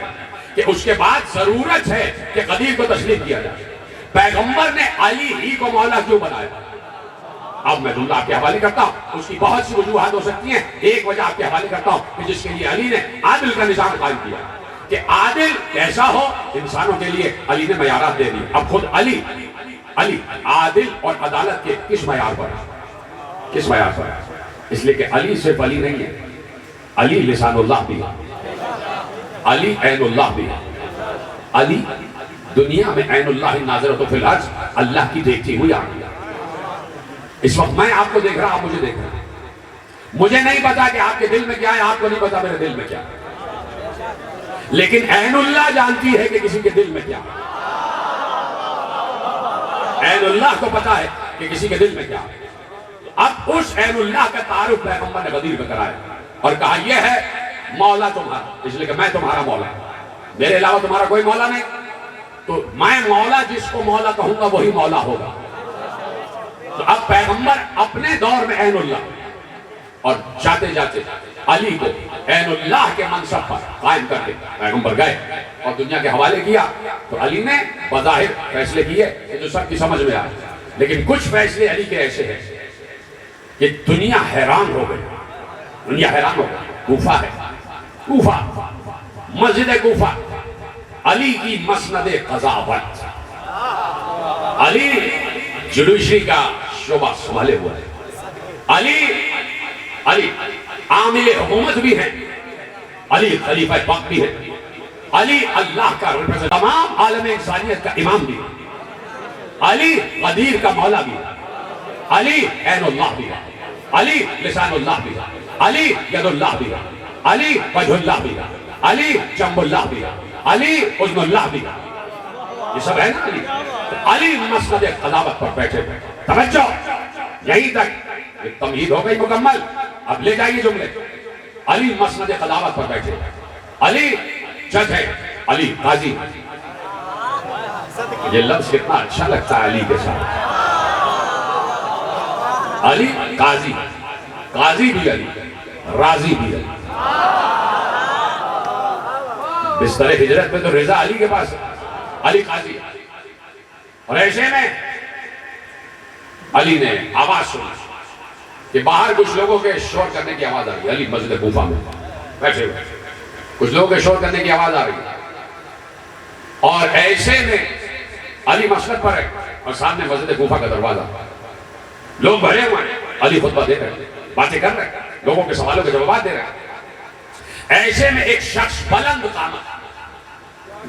کہ اس کے بعد ضرورت ہے کہ قدیر کو تسلیم کیا جائے. پیغمبر نے علی ہی کو مولا کیوں بنایا؟ اب میں دلہ آپ کے حوالے کرتا ہوں، اس کی بہت سی وجوہات ہو سکتی ہیں. ایک وجہ آپ کے حوالے کرتا ہوں کہ جس کے لیے علی نے عادل کا نظام قائم کیا کہ عادل کیسا ہو، انسانوں کے لیے علی نے معیارات دے دی. اب خود علی عادل اور عدالت کے کس معیار پر ہے؟ اس لیے کہ علی صرف علی نہیں ہے، علی لسان اللہ بھی ہے، علی عین اللہ بھی ہے. علی دنیا میں عین اللہ ناظرۃ فی الارض، اللہ کی دیکھتی ہوئی آنکھ. اس وقت میں آپ کو دیکھ رہا، آپ مجھے دیکھ رہا. مجھے نہیں پتا کہ آپ کے دل میں کیا ہے، آپ کو نہیں پتا میرے دل میں کیا ہے، لیکن عین اللہ جانتی ہے کہ کسی کے دل میں کیا ہے. عین اللہ کو پتا ہے کہ کسی کے دل میں کیا ہے. اب اس عین اللہ کا تعارف پیغمبر نے غدیر میں کرایا اور کہا یہ ہے مولا تمہارا، اس لیے کہ میں تمہارا مولا ہوں، میرے علاوہ تمہارا کوئی مولا نہیں. تو میں مولا جس کو مولا کہوں گا وہی مولا ہوگا. تو اب پیغمبر اپنے دور میں عین اللہ، اور جاتے جاتے علی کو عین اللہ کے منصب پر قائم کر کے پیغمبر گئے اور دنیا کے حوالے کیا. تو علی نے بظاہر فیصلے کیے کہ جو سب کی سمجھ میں آئے، لیکن کچھ فیصلے علی کے ایسے ہیں کہ دنیا حیران ہو گئی. کوفہ ہے، مسجد کوفہ علی کی مسند قضاوت، علی جوڈیشری کا شعبہ سنبھالے ہوا ہے. علی عامل حکومت بھی ہے، علی خلیفہ پاک بھی ہے، علی اللہ کا تمام عالم انسانیت کا امام بھی ہے، علی قدیر کا مولا بھی ہے، علی عین اللہ بھی ہے، علی لسان اللہ بھی ہے، علی ید اللہ بھی ہے، علی وجہ اللہ بھی ہے، علی جنب اللہ بھی ہے، علی اذن اللہ بھی ہے. یہ سب ہے نا علی. علی مسند قضاوت پر بیٹھے ہوئے. توجہ، یہیں تک تمہید ہو گئی مکمل. اب لے جائیے جملے. علی مسند قضاوت پر بیٹھے، علی جج ہے، علی قاضی. یہ لفظ کتنا اچھا لگتا ہے علی کے ساتھ. علی قاضی، قاضی بھی علی، راضی بھی علی. بستر ہجرت میں تو رضا علی کے پاس ہے، علی قاضی. اور ایسے میں علی نے آواز سنی کہ باہر کچھ لوگوں کے شور کرنے کی آواز آ رہی. علی مسجد کوفہ میں بیٹھے ہوئے کچھ لوگوں کے شور کرنے کی آواز آ رہی ہے، اور ایسے میں علی مسجد پر ہے اور سامنے مسجد کوفہ کا دروازہ، لوگ بھرے ہوئے ہیں، علی خطبہ دے رہے ہیں، باتیں کر رہے ہیں، لوگوں کے سوالوں کے جوابات دے رہے ہیں۔ ایسے میں ایک شخص بلند قامت،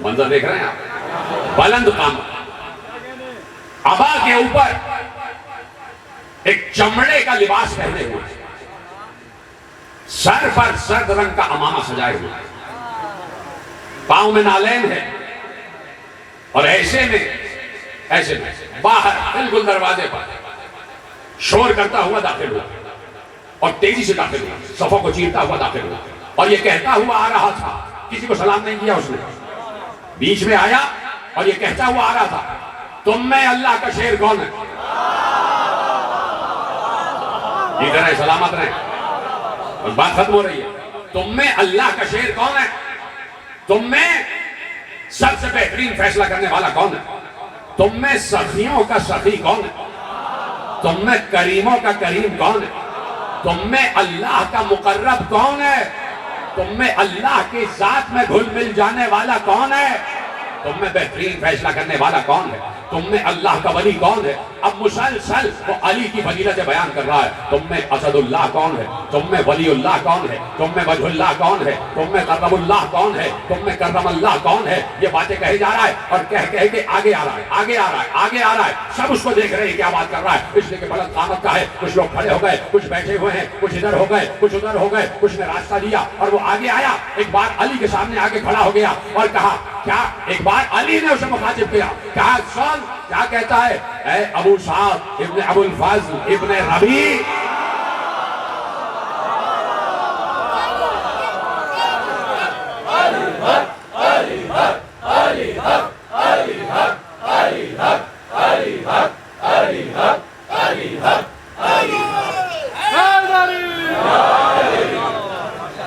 منظر دیکھ رہے ہیں آپ، بلند قامت، عبا کے اوپر ایک چمڑے کا لباس پہنے ہوئے، سر پر سرد رنگ کا عمامہ سجائے ہوئے، پاؤں میں نالین ہے، اور ایسے میں باہر بالکل دروازے پر شور کرتا ہوا داخل ہوا، اور تیزی سے داخل ہوا، صفوں کو چیرتا ہوا داخل ہوا، اور یہ کہتا ہوا آ رہا تھا، کسی کو سلام نہیں کیا اس نے، بیچ میں آیا اور یہ کہتا ہوا آ رہا تھا، تم میں اللہ کا شیر کون ہے؟ یہ رہے سلامت رہے، اور بات ختم ہو رہی ہے، تم میں اللہ کا شیر کون ہے؟ تم میں سب سے بہترین فیصلہ کرنے والا کون ہے؟ تم میں سخیوں کا سخی کون ہے؟ تم میں کریموں کا کریم کون ہے؟ تم میں اللہ کا مقرب کون ہے؟ تم میں اللہ کی ذات میں گھل مل جانے والا کون ہے؟ تم میں بہترین فیصلہ کرنے والا کون ہے؟ تم میں اللہ کا ولی کون ہے؟ اب مسلسل وہ علی کی فضیلت بیان کر رہا ہے، تم میں اسد اللہ کون ہے؟ تم میں ولی اللہ کون ہے؟ تم میں وجہ اللہ کون ہے؟ تم میں کرم اللہ کون ہے؟ تم میں کرم اللہ کون ہے؟ یہ باتیں کہے جا رہا ہے، اور کہہ کے آگے آ رہا ہے، آگے آ رہا ہے، آگے آ رہا ہے، سب اس کو دیکھ رہے ہیں کیا بات کر رہا ہے، اس لیے کہ بلند قامت کا ہے، کچھ لوگ کھڑے ہو گئے، کچھ بیٹھے ہوئے ہیں، کچھ ادھر ہو گئے، کچھ ادھر ہو گئے، کچھ نے راستہ دیا، اور وہ آگے آیا، ایک بار علی کے سامنے آگے کھڑا ہو گیا اور کہا کیا، ایک بار علی نے اسے مخاطب کیا، کہا سن کیا کہتا ہے، اے ابو سعد ابن ابو الفضل ابن ربیع،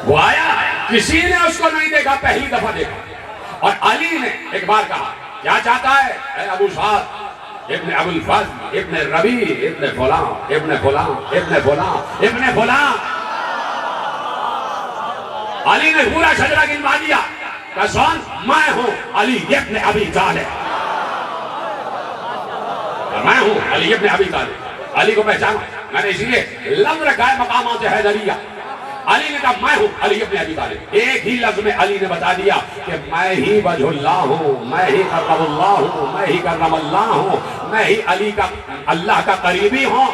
وہ آیا، کسی نے اس کو نہیں دیکھا، پہلی دفعہ دیکھا، اور علی نے ایک بار کہا کیا چاہتا ہے، اے ابو سعد ابن ابو الفضل ابن ربیع ابن فلان ابن فلان ابن فلان ابن فلان۔ علی نے پورا شجرہ گنوا دیا، کہ سن میں ہوں علی ابن ابی طالب، میں ہوں علی ابن ابی طالب، علی کو پہچانا، میں نے اس لیے لفظ رکھا ہے مقامات حیدریہ، علی نے کہا میں ہوں علی ابن ابی طالب، ایک ہی لفظ میں علی نے بتا دیا کہ میں ہی وجہ اللہ ہوں، میں ہی کرم اللہ ہوں، میں ہی کرم اللہ ہوں، میں ہی علی کا اللہ کا قریبی ہوں،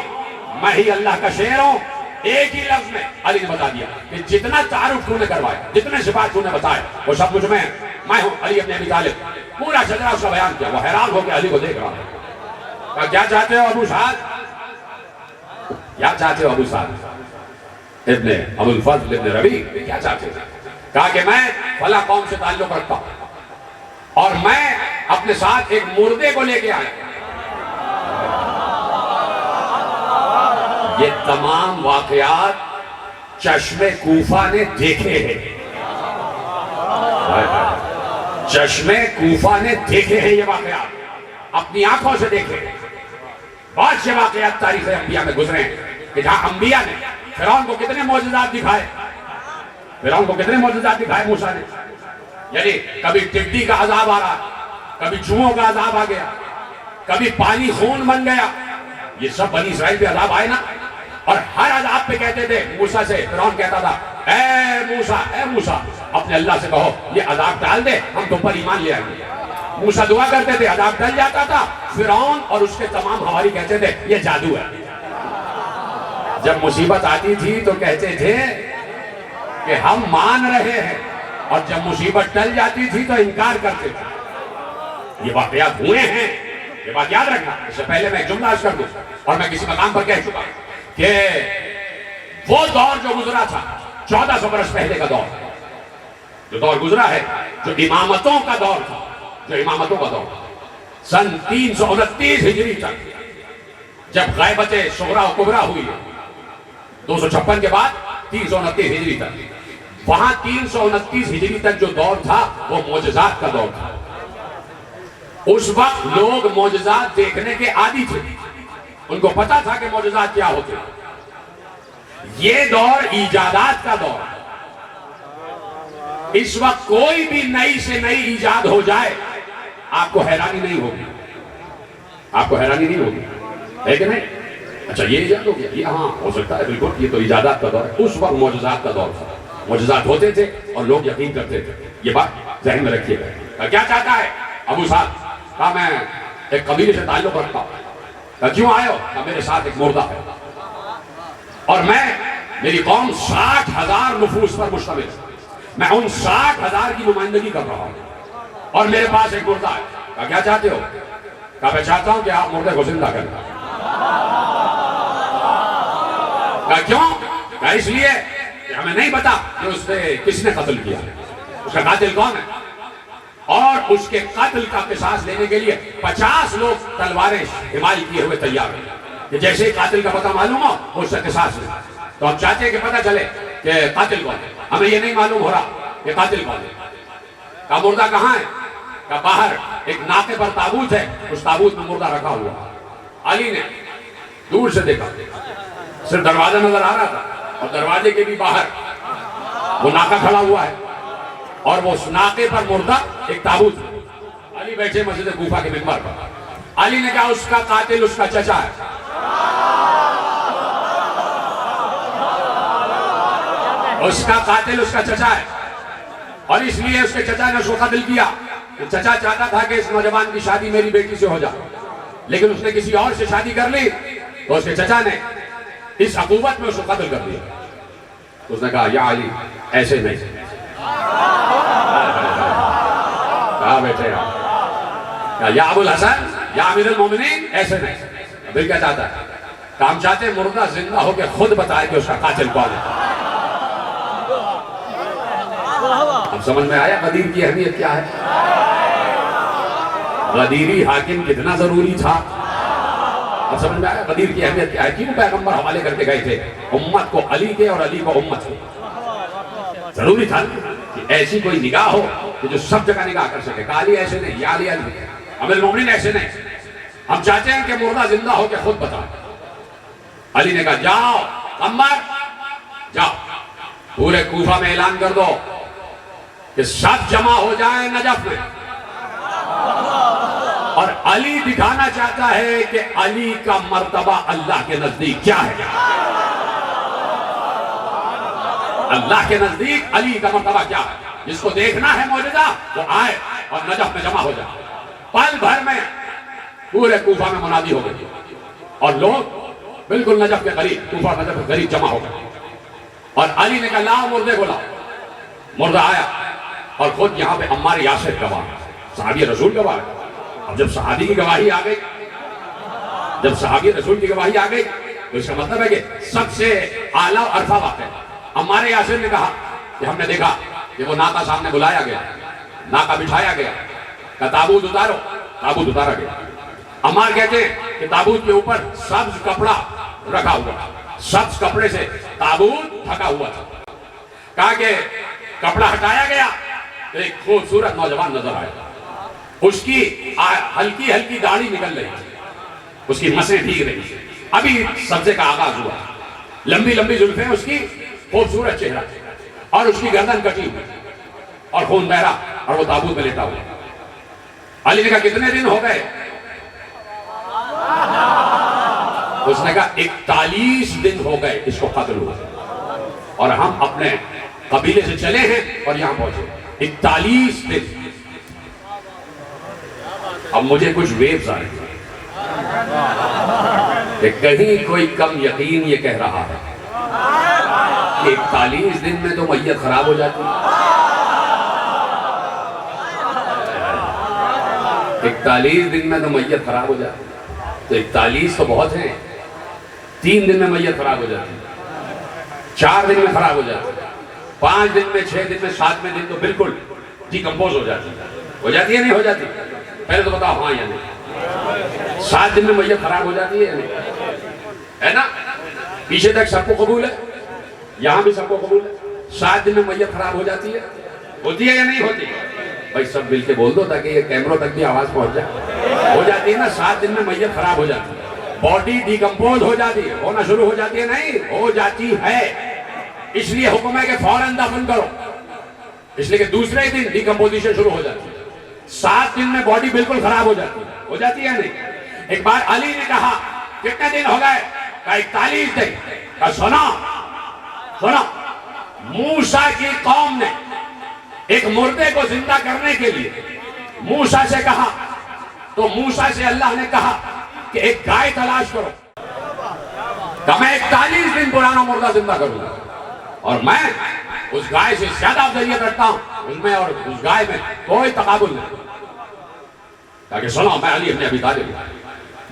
میں ہی اللہ کا شیر ہوں، ایک ہی لفظ میں علی نے بتا دیا کہ جتنا تعارف تو نے کروائے، جتنے صفات تو نے بتائے، وہ سب مجھ میں ہوں علی ابن ابی طالب، پورا شجرہ اس کا بیان کیا، وہ حیران ہو کے علی کو دیکھ رہا ہے، کہا کیا چاہتے ہو ابو سعد، کیا چاہتے ہو ابو سعد ابن ابو الفضل ابن ربیع، کیا چاہتے ہیں؟ کہا کہ میں فلاں قوم سے تعلق رکھتا ہوں، اور میں اپنے ساتھ ایک مردے کو لے کے آیا، یہ تمام واقعات چشم کوفہ نے دیکھے ہیں، چشم کوفہ نے دیکھے ہیں، یہ واقعات اپنی آنکھوں سے دیکھے ہیں، بہت سے واقعات تاریخ انبیاء میں گزرے ہیں کہ جہاں انبیاء نے فرعون کو کتنے معجزات دکھائے، فرعون کو کتنے معجزات دکھائے موسیٰ نے، یعنی کبھی ٹڈی کا عذاب آ رہا، کبھی چوہوں کا عذاب آ گیا، کبھی پانی خون بن گیا، یہ سب بنی اسرائیل پہ عذاب آئے نا، اور ہر عذاب پہ کہتے تھے موسیٰ سے، فرعون کہتا تھا اے موسیٰ اپنے اللہ سے کہو یہ عذاب ڈال دے، ہم تم پر ایمان لے آئیں گے، موسیٰ دعا کرتے تھے، عذاب ڈل جاتا تھا، فرعون اور اس کے تمام حواری کہتے تھے یہ جادو ہے، جب مصیبت آتی تھی تو کہتے تھے کہ ہم مان رہے ہیں، اور جب مصیبت ٹل جاتی تھی تو انکار کرتے تھے، یہ واقعات ہوئے ہیں، یہ بات یاد رکھنا، اس سے پہلے میں ایک جملہ عرض کر دوں، اور میں کسی مقام پر کہہ چکا کہ وہ دور جو گزرا تھا 1400 برس پہلے کا دور، جو دور گزرا ہے، جو امامتوں کا دور تھا، جو امامتوں کا دور تھا، سن 329 ہجری تک جب غیبت صغریٰ و کبریٰ ہوئی ہے، 256 کے بعد 329 ہجری تک، وہاں 329 ہجری تک جو دور تھا وہ معجزات کا دور تھا، اس وقت لوگ معجزات دیکھنے کے عادی تھے، ان کو پتا تھا کہ معجزات کیا ہوتے ہیں، یہ دور ایجادات کا دور ہے، اس وقت کوئی بھی نئی سے نئی ایجاد ہو جائے آپ کو حیرانی نہیں ہوگی، آپ کو حیرانی نہیں ہوگی، ہے کہ نہیں؟ اچھا یہ ایجاد ہو گیا، یہ ہاں ہو سکتا ہے، بالکل یہ تو ایجادات کا دور ہے۔ اس وقت معجزات کا دور تھا، معجزات ہوتے تھے اور لوگ یقین کرتے تھے۔ یہ بات ذہن میں رکھیے گا۔ کیا چاہتا ہے ابو صاحب؟ کہا میں ایک قبیلے سے تعلق رکھتا ہوں۔ کہا کیوں آئے ہو؟ کہا میرے ساتھ ایک مردہ ہے اور میری قوم 60,000 نفوس پر مشتمل ہے، میں ان 60,000 کی نمائندگی کر رہا ہوں اور میرے پاس ایک مردہ ہے۔ کہا کیا چاہتے ہو؟ کہا میں چاہتا ہوں کہ آپ مردے کو زندہ کریں۔ کہا کیوں؟ کہا اس لیے کہ ہمیں نہیں پتا کہ اس نے کس نے قتل کیا، اس کا قاتل کون ہے، اور اس کے قتل کا قصاص لینے کے لیے 50 لوگ تلواریں حمال کیے ہوئے تیار ہیں کہ جیسے ہی قاتل کا پتہ معلوم ہو وہ اس سے قصاص لے۔ تو ہم چاہتے ہیں کہ پتہ چلے کہ قاتل کون ہے، ہمیں یہ نہیں معلوم ہو رہا کہ قاتل کون ہے۔ کہا مردہ کہاں ہے؟ کہا باہر ایک ناقے پر تابوت ہے، اس تابوت میں مردہ رکھا ہوا۔ علی نے دور سے دیکھا، صرف دروازہ نظر آ رہا تھا اور دروازے کے بھی باہر وہ ناقہ کھڑا ہوا ہے اور وہ اس ناقے پر مردہ ایک تابوت ہے۔ علی بیٹھے مسجد کوفہ کے منبر پر۔ علی نے کہا اس کا قاتل اس کا چچا ہے۔ اس کا قاتل اس کا چچا ہے اور اس لیے اس کے چچا نے اس کو قتل کیا۔ چچا چاہتا تھا کہ اس نوجوان کی شادی میری بیٹی سے ہو جائے، لیکن اس نے کسی اور سے شادی کر لی تو اس کے چچا نے اس عقوبت میں اس کو قتل کر دیا۔ اس نے کہا یا علی ایسے نہیں، کہا بیٹھے کہا یا ابو الحسن یا امیر المومنین ایسے نہیں۔ پھر کیا چاہتا ہے؟ کہ ہم چاہتے ہیں مردہ زندہ ہو کے خود بتائے کہ اس کا قاتل کون ہے۔ اب سمجھ میں آیا غدیر کی اہمیت کیا ہے؟ غدیری حاکم کتنا ضروری تھا؟ اب سمجھ میں آیا غدیر کی اہمیت کیا ہے؟ کیوں پیغمبر حوالے کر کے گئے تھے امت کو علی کے اور علی کو امت کو؟ ضروری تھا کہ ایسی کوئی نگاہ ہو کہ جو سب جگہ نگاہ کر سکے۔ کہ علی ایسے نہیں، یا علی علی، امیر المومنین ایسے نہیں، ہم چاہتے ہیں کہ مردہ زندہ ہو کے خود بتا۔ علی نے کہا جاؤ عمر جاؤ، پورے کوفہ میں اعلان کر دو کہ سب جمع ہو جائیں نجف میں، اور علی دکھانا چاہتا ہے کہ علی کا مرتبہ اللہ کے نزدیک کیا ہے۔ اللہ کے نزدیک علی کا مرتبہ کیا ہے؟ جس کو دیکھنا ہے معجزہ وہ آئے اور نجف میں جمع ہو جائے۔ پل بھر میں پورے کوفہ میں منادی ہو گئی اور لوگ بالکل نجف کے قریب، کوفہ نجف کے قریب جمع ہو گئے، اور علی نے کہا لاؤ مردے کو لاؤ۔ مردہ آیا اور خود یہاں پہ عمار یاسر گواہ، صحابی رسول گواہ۔ اب جب صحابی کی گواہی آ گئی، جب صحابی رسول کی گواہی آ گئی تو اس کا مطلب ہے کہ سب سے اعلیٰ و عرفہ واقع ہے۔ عمار یاسر نے کہا کہ ہم نے دیکھا کہ وہ ناقہ سامنے بلایا گیا، ناقہ بچھایا گیا، کہ تابوت اتارو، تابوت اتارا گیا۔ عمار کہتے ہیں کہ تابوت کے اوپر سبز کپڑا رکھا ہوا، سبز کپڑے سے تابوت ڈھکا ہوا تھا۔ کہا کہ کپڑا ہٹایا گیا تو ایک خوبصورت نوجوان نظر آیا، اس کی ہلکی ہلکی داڑھی نکل رہی تھی، اس کی مسیں بھیگ رہی تھی، ابھی سبزے کا آغاز ہوا، لمبی لمبی زلفیں، اس کی خوبصورت چہرہ اور اس کی گردن کٹی ہوئی اور خون بہ رہا، اور وہ تابوت میں لیٹا ہوا۔ علی نے کہا کتنے دن ہو گئے؟ اس نے کہا 41 دن ہو گئے اس کو قتل ہوا اور ہم اپنے قبیلے سے چلے ہیں اور یہاں پہنچے 41 دن۔ اب مجھے کچھ ویوز آ رہی ہیں کہ کہیں کوئی کم یقین یہ کہہ رہا ہے کہ 41 دن میں تو میت خراب ہو جاتی ہے۔ 41 دن میں تو میت خراب ہو جاتی ہے، تو 41 تو بہت ہیں، 3 دن میں میت خراب ہو جاتی ہے، 4 دن میں خراب ہو جاتی ہے، 5 دن میں، 6 دن میں، 7ویں دن تو بالکل ڈیکمپوز ہو جاتی ہے۔ ہو جاتی ہے نہیں ہو جاتی؟ پہلے تو بتاؤ ہاں یا نہیں۔ 7 دن میں میت خراب ہو جاتی ہے یا نہیں؟ ہے نا؟ پیچھے تک سب کو قبول ہے، یہاں بھی سب کو قبول ہے۔ 7 دن میں میت خراب ہو جاتی ہے، ہوتی ہے یا نہیں ہوتی؟ بھائی سب مل کے بول دو تاکہ یہ کیمروں تک بھی آواز پہنچ جائے۔ ہو جاتی ہے نا، 7 دن میں میت خراب ہو جاتی ہے، باڈی ڈیکمپوز ہو جاتی ہے، ہونا شروع ہو جاتی ہے، نہیں ہو جاتی ہے۔ اس لیے حکم ہے کہ فوراً دفن کرو، اس لیے کہ دوسرے دن ڈیکمپوزیشن شروع ہو جاتی ہے، 7 دن میں باڈی بالکل خراب ہو جاتی ہے نہیں۔ ایک بار علی نے کہا کتنے دن ہو گئے؟ کہا 41 دن۔ کہا سنو، موسیٰ کی قوم نے ایک مردے کو زندہ کرنے کے لیے موسیٰ سے کہا، تو موسیٰ سے اللہ نے کہا کہ ایک گائے تلاش کرو۔ کہا میں 41 دن پرانا مردہ زندہ کروں گا، اور میں اس گائے سے زیادہ افضلیت رکھتا ہوں، اس میں اور اس گائے میں کوئی تقابل نہیں۔ تاکہ سنو، میں علی ابن ابی طالب۔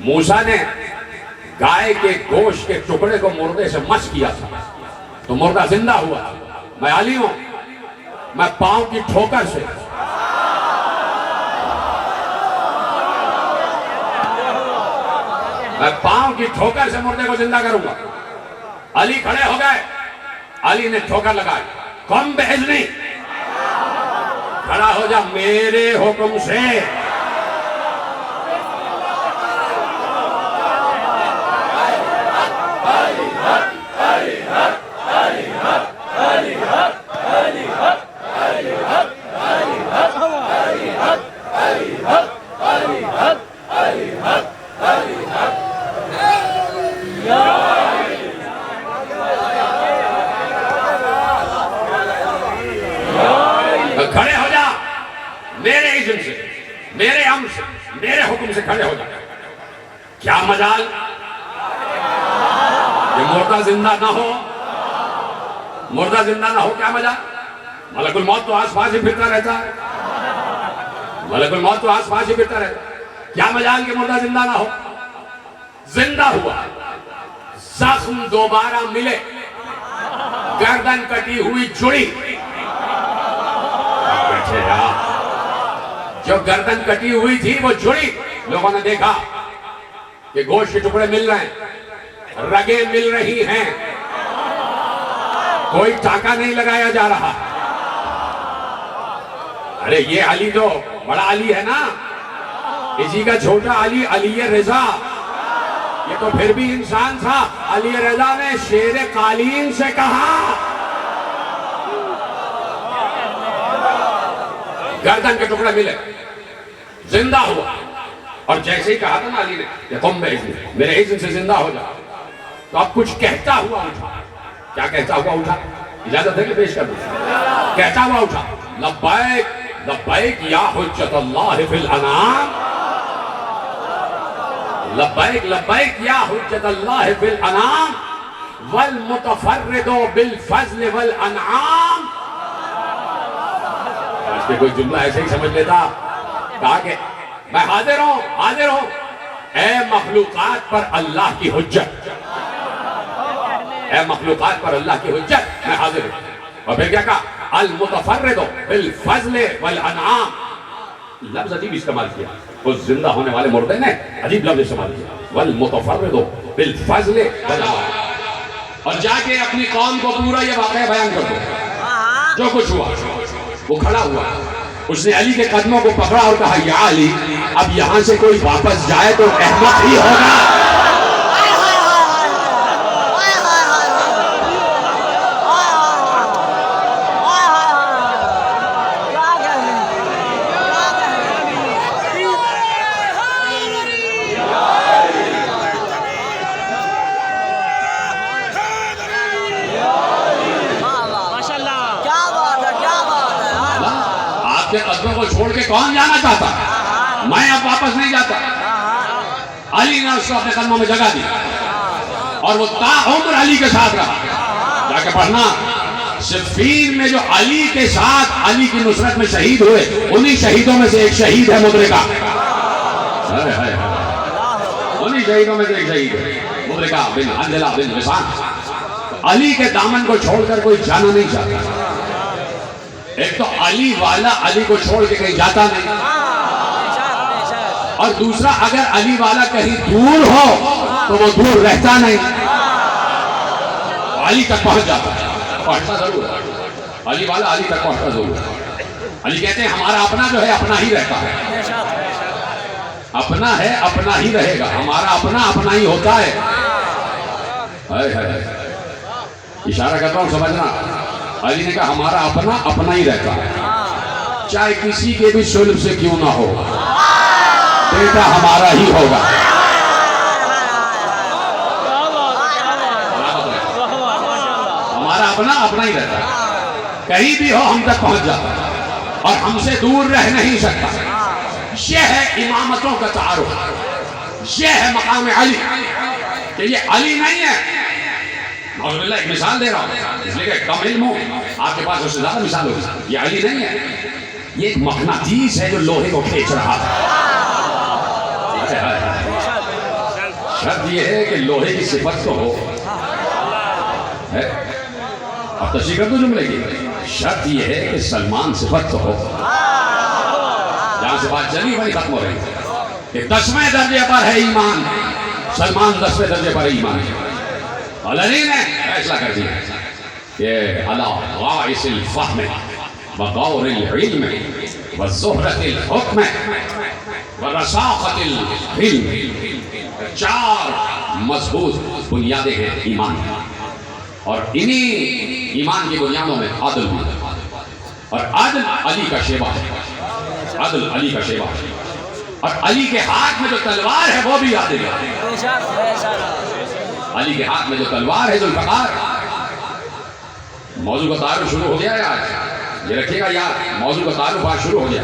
موسیٰ نے گائے کے گوشت کے ٹکڑے کو مردے سے مس کیا تھا تو مردہ زندہ ہوا۔ میں علی ہوں، میں پاؤں کی ٹھوکر سے مردے کو زندہ کروں گا۔ علی کھڑے ہو گئے، علی نے ٹھوکر لگائی، قم بإذنی، کھڑا ہو جا میرے حکم سے۔ کھڑے ہو جا میرے اذن سے، میرے امر سے، میرے حکم سے کھڑے ہو جا۔ کیا مجال یہ مردہ زندہ نہ ہو، مردہ زندہ نہ ہو، کیا مجال؟ ملک الموت تو آس پاس ہی پھرتا رہتا ہے، ملک الموت تو آس پاس ہی پھرتا رہتا ہے، کیا مجال کہ مردہ زندہ نہ ہو؟ زندہ ہوا، زخم دوبارہ ملے، گردن کٹی ہوئی جڑی۔ جو گردن کٹی ہوئی تھی وہ جڑی، لوگوں نے دیکھا کہ گوشت کے ٹکڑے مل رہے ہیں، رگیں مل رہی ہیں، کوئی ٹاکا نہیں لگایا جا رہا۔ ارے یہ علی تو بڑا علی ہے نا، اسی کا چھوٹا علی، علی رضا، یہ تو پھر بھی انسان تھا۔ علی رضا نے شیر قالین سے کہا، گردن کے ٹکڑے ملے، زندہ ہوا، اور جیسے ہی کہا تھا نا علی نے کہ قم بإذنی، میرے اذن سے زندہ ہو جا، تو اب کچھ کہتا ہوا اٹھا۔ کیا کہتا ہوا اٹھا؟ اجازت ہے کہ پیش کر دوں؟ کہتا ہوا اٹھا، لبیک لبیک یا حجت اللہ فی الانام، لبیک لبیک یا حجت اللہ فی الانام، والمتفرد بالفضل والانعام۔ اس کے کوئی جملہ ایسے ہی سمجھ لیتا، کہا کہ میں حاضر ہوں اے مخلوقات پر اللہ کی حجت، اے مخلوقات پر اللہ کی حجت، میں حاضر ہوں۔ اور پھر کیا کہا؟ المتفرد بالفضل والانعام، لفظ عجیب استعمال کیا، اس زندہ ہونے والے مردے نے عجیب لفظ استعمال کیا، والمتفرد بالفضل والانعام۔ اور جا کے اپنی قوم کو پورا یہ واقعہ بیان کر دو، جو کچھ ہوا۔ وہ کھڑا ہوا، اس نے علی کے قدموں کو پکڑا اور کہا یا علی، اب یہاں سے کوئی واپس جائے تو احمق ہی ہوگا۔ قدموں کو چھوڑ کے کون جانا چاہتا؟ میں اب واپس نہیں جاتا۔ علی نے اس کو اپنے قدموں میں جگہ دی اور وہ تا عمر علی کے ساتھ رہا۔ جا کے پڑھنا، صفین میں جو علی کے ساتھ علی کی نصرت میں شہید ہوئے، انہی شہیدوں میں سے ایک شہید ہے مدرکہ، انہی شہیدوں میں سے ایک شہید ہے مدرکہ بن حنظلہ بن غسان۔ علی کے دامن کو چھوڑ کر کوئی جانا نہیں چاہتا۔ ایک تو علی والا علی کو چھوڑ کے کہیں جاتا نہیں، اور دوسرا اگر علی والا کہیں دور ہو تو وہ دور رہتا نہیں، علی تک پہنچ جاتا ہے، پہنچتا ضرور ہے، علی والا علی تک پہنچتا ضرور ہے۔ علی کہتے ہیں ہمارا اپنا جو ہے اپنا ہی رہتا ہے، اپنا ہے اپنا ہی رہے گا، ہمارا اپنا اپنا ہی ہوتا ہے۔ اشارہ کرتا ہوں سمجھنا، علی نے کہا ہمارا اپنا اپنا ہی رہتا ہے، چاہے کسی کے بھی سلب سے کیوں نہ ہو، بیٹا ہمارا ہی ہوگا۔ ہمارا اپنا اپنا ہی رہتا ہے، کہیں بھی ہو ہم تک پہنچ جاتا ہے اور ہم سے دور رہ نہیں سکتا۔ یہ ہے امامتوں کا تعارف، یہ ہے مقام علی، کہ یہ علی نہیں ہے۔ نعوذ باللہ ایک مثال دے رہا ہوں، اس لیے کہ کم علم ہو آپ کے پاس اس سے زیادہ مثال ہوگی۔ یہ علی نہیں ہے، یہ ایک مقناطیس ہے جو لوہے کو کھینچ رہا ہے۔ شرط یہ ہے کہ لوہے کی صفت تو ہو، اب تشریح کر دو جملے کی، شرط یہ ہے کہ سلمان صفت تو ہو۔ جہاں سے بات چلی وہی ختم ہو رہی ہے کہ 10ویں درجے پر ہے ایمان، سلمان 10ویں درجے پر ایمان ہے۔ علی نے فیصلہ کر دیا کہ علی غائص الفہم وغور العلم وزہرت الحکم ورساخت الحلم، 4 مضبوط بنیادیں ہیں ایمان، اور انہی ایمان کی بنیادوں میں عدل بھی، اور عدل علی کا شیبہ ہے، عدل علی کا شیبہ ہے، اور علی کے ہاتھ میں جو تلوار ہے وہ بھی عادل ہے۔ علی کے ہاتھ میں جو تلوار ہے ذوالفقار، موضوع کا تعارف شروع ہو گیا ہے آج، یہ رکھیے گا یاد، موضوع کا تعارف آج شروع ہو گیا۔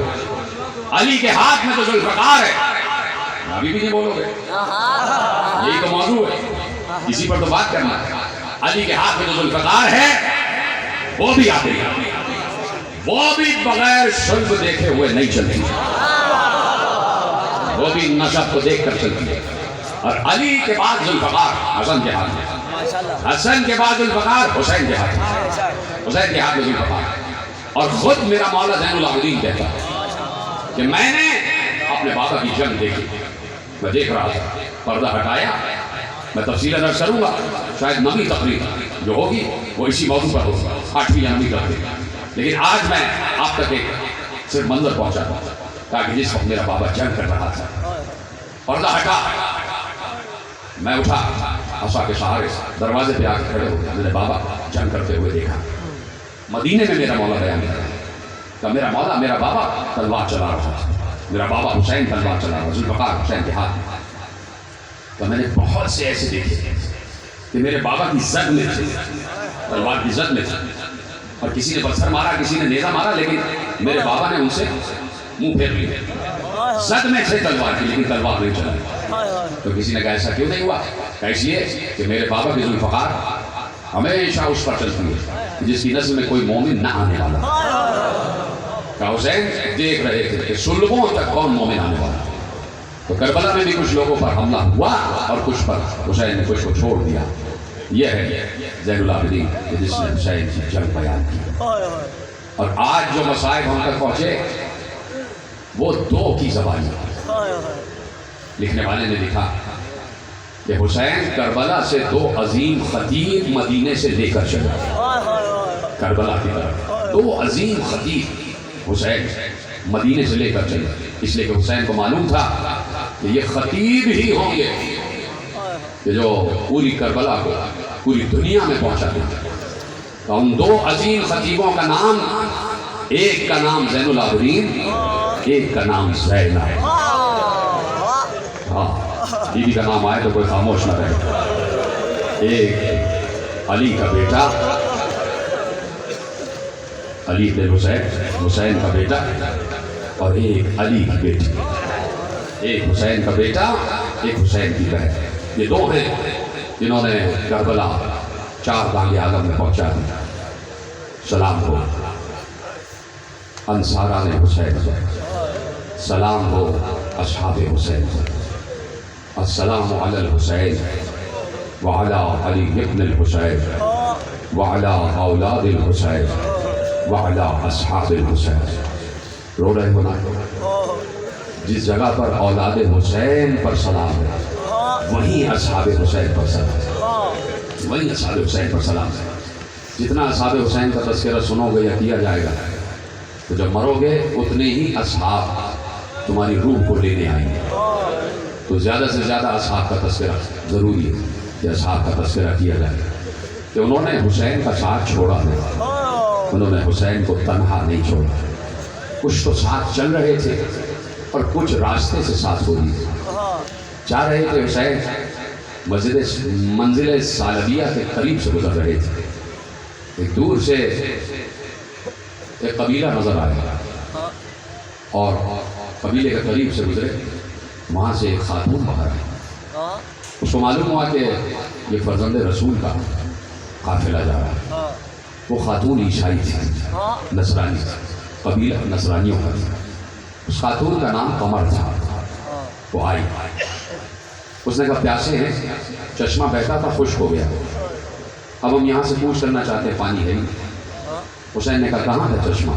علی کے ہاتھ میں جو ذوالفقار ہے، ابھی بھی نہیں بولو گے، یہی تو موضوع ہے، اسی پر تو بات کرنا ہے۔ علی کے ہاتھ میں جو ذوالفقار ہے وہ بھی عادل ہے، وہ بھی بغیر صلب دیکھے ہوئے نہیں چلتی، وہ بھی نسب کو دیکھ کر چلتی ہے۔ اور علی کے بعد ذوالفقار حسن کے ہاتھ میں، حسن کے بعد ذوالفقار حسین کے ہاتھ میں، حسین کے ہاتھ میں ذوالفقار۔ اور خود میرا مولا زین العابدین کہتا ہے کہ میں نے اپنے بابا کی جنگ دیکھی، میں دیکھ رہا تھا، پردہ ہٹایا، میں تفصیل عرض کروں گا، شاید 9ویں تقریر جو ہوگی وہ اسی موضوع پر ہوگا، 8ویں یا 9ویں تقریر، لیکن آج میں آپ تک ایک صرف منظر پہنچا تھا تاکہ جس وقت میرا بابا جنگ کر رہا تھا، پردہ ہٹا، میں اٹھا عصا کے سہارے سے دروازے پہ آ کے کھڑے ہو گیا، میں نے بابا جنگ کرتے ہوئے دیکھا۔ مدینے میں میرا مولا بیان کر رہا کہ میرا مولا، میرا بابا تلوار چلا رہا تھا، میرا بابا حسین تلوار چلا رہا، ذوالفقار حسین کے ہاتھ میں۔ تو میں نے بہت سے ایسے دیکھے کہ میرے بابا کی زد میں تھے، تلوار کی زد میں تھے، اور کسی نے پتھر مارا، کسی نے نیزہ مارا، لیکن میرے بابا نے ان سے منہ پھیر لیا، زد میں تھے تلوار کی لیکن تلوار نہیں چلا۔ تو کسی نے کہا ایسا کیوں نہیں ہوا؟ اس لیے کہ میرے بابا کی ذوالفقار ہمیشہ اس پر چلتی ہے جس کی نسل میں کوئی مومن نہ آنے والا۔ کہ حسین دیکھ رہے تھے کہ سلبوں تک کون مومن آنے والا۔ تو کربلا میں بھی کچھ لوگوں پر حملہ ہوا اور کچھ پر حسین نے کچھ کو چھوڑ دیا۔ یہ ہے زین العابدین جس نے حسین کی جنگ بیان کی۔ اور آج جو مصائب ہم تک پہنچے وہ 2 کی زبانی ہے۔ لکھنے والے نے لکھا کہ حسین کربلا سے 2 عظیم خطیب مدینے سے لے کر چلے، کربلا کی طرف 2 عظیم خطیب حسین مدینے سے لے کر چلے، اس لیے کہ حسین کو معلوم تھا کہ یہ خطیب ہی ہوں گے کہ جو پوری کربلا کو پوری دنیا میں پہنچا دیں۔ تو ان 2 عظیم خطیبوں کا نام، ایک کا نام زین العابدین، ایک کا نام زینب ہے۔ ہاں، بیوی کا نام آئے تو کوئی خاموش نہ رہے۔ ایک علی کا بیٹا علی بن حسین، حسین کا بیٹا، اور ایک علی کی بیٹی، ایک حسین کا بیٹا، ایک حسین کی بہن۔ یہ 2 ہیں جنہوں نے کربلا 4 دانگ عالم میں پہنچا دیا۔ سلام ہو انصاران حسین، سلام ہو اصحاب حسین، السلام علی الحسین وعلی علی ابن الحسین وعلی اولاد الحسین وعلی اصحاب الحسین۔ رو رہے ہو نا؟ جس جگہ پر اولاد حسین پر سلام ہے وہیں اصحاب حسین پر سلام ہے، وہیں اصحاب حسین پر سلام ہے۔ جتنا اصحاب حسین کا تذکرہ سنو گے یا کیا جائے گا تو جب مرو گے اتنے ہی اصحاب تمہاری روح کو لینے آئیں گے۔ تو زیادہ سے زیادہ اصحاب کا تذکرہ ضروری ہے کہ اصحاب کا تذکرہ کیا جائے کہ انہوں نے حسین کا ساتھ چھوڑا نہیں، انہوں نے حسین کو تنہا نہیں چھوڑا. کچھ تو ساتھ چل رہے تھے اور کچھ راستے سے ساتھ ہو رہی تھی. جا رہے تھے حسین منزل سالبیہ کے قریب سے گزر رہے تھے. ایک دور سے ایک قبیلہ نظر آیا اور قبیلے کے قریب سے گزرے. وہاں سے ایک خاتون باہر آئی. اس کو معلوم ہوا کہ یہ فرزند رسول کا قافلہ جا رہا ہے. وہ خاتون عیسائی تھی، نصرانی تھی، قبیلہ نصرانیوں کا تھا. اس خاتون کا نام قمر تھا. وہ آئی، اس نے کہا پیاسے ہیں، چشمہ بہتا تھا خشک ہو گیا، اب ہم یہاں سے پوچھ کرنا چاہتے ہیں پانی ہے نہیں. حسین نے کہا کہاں تھا چشمہ؟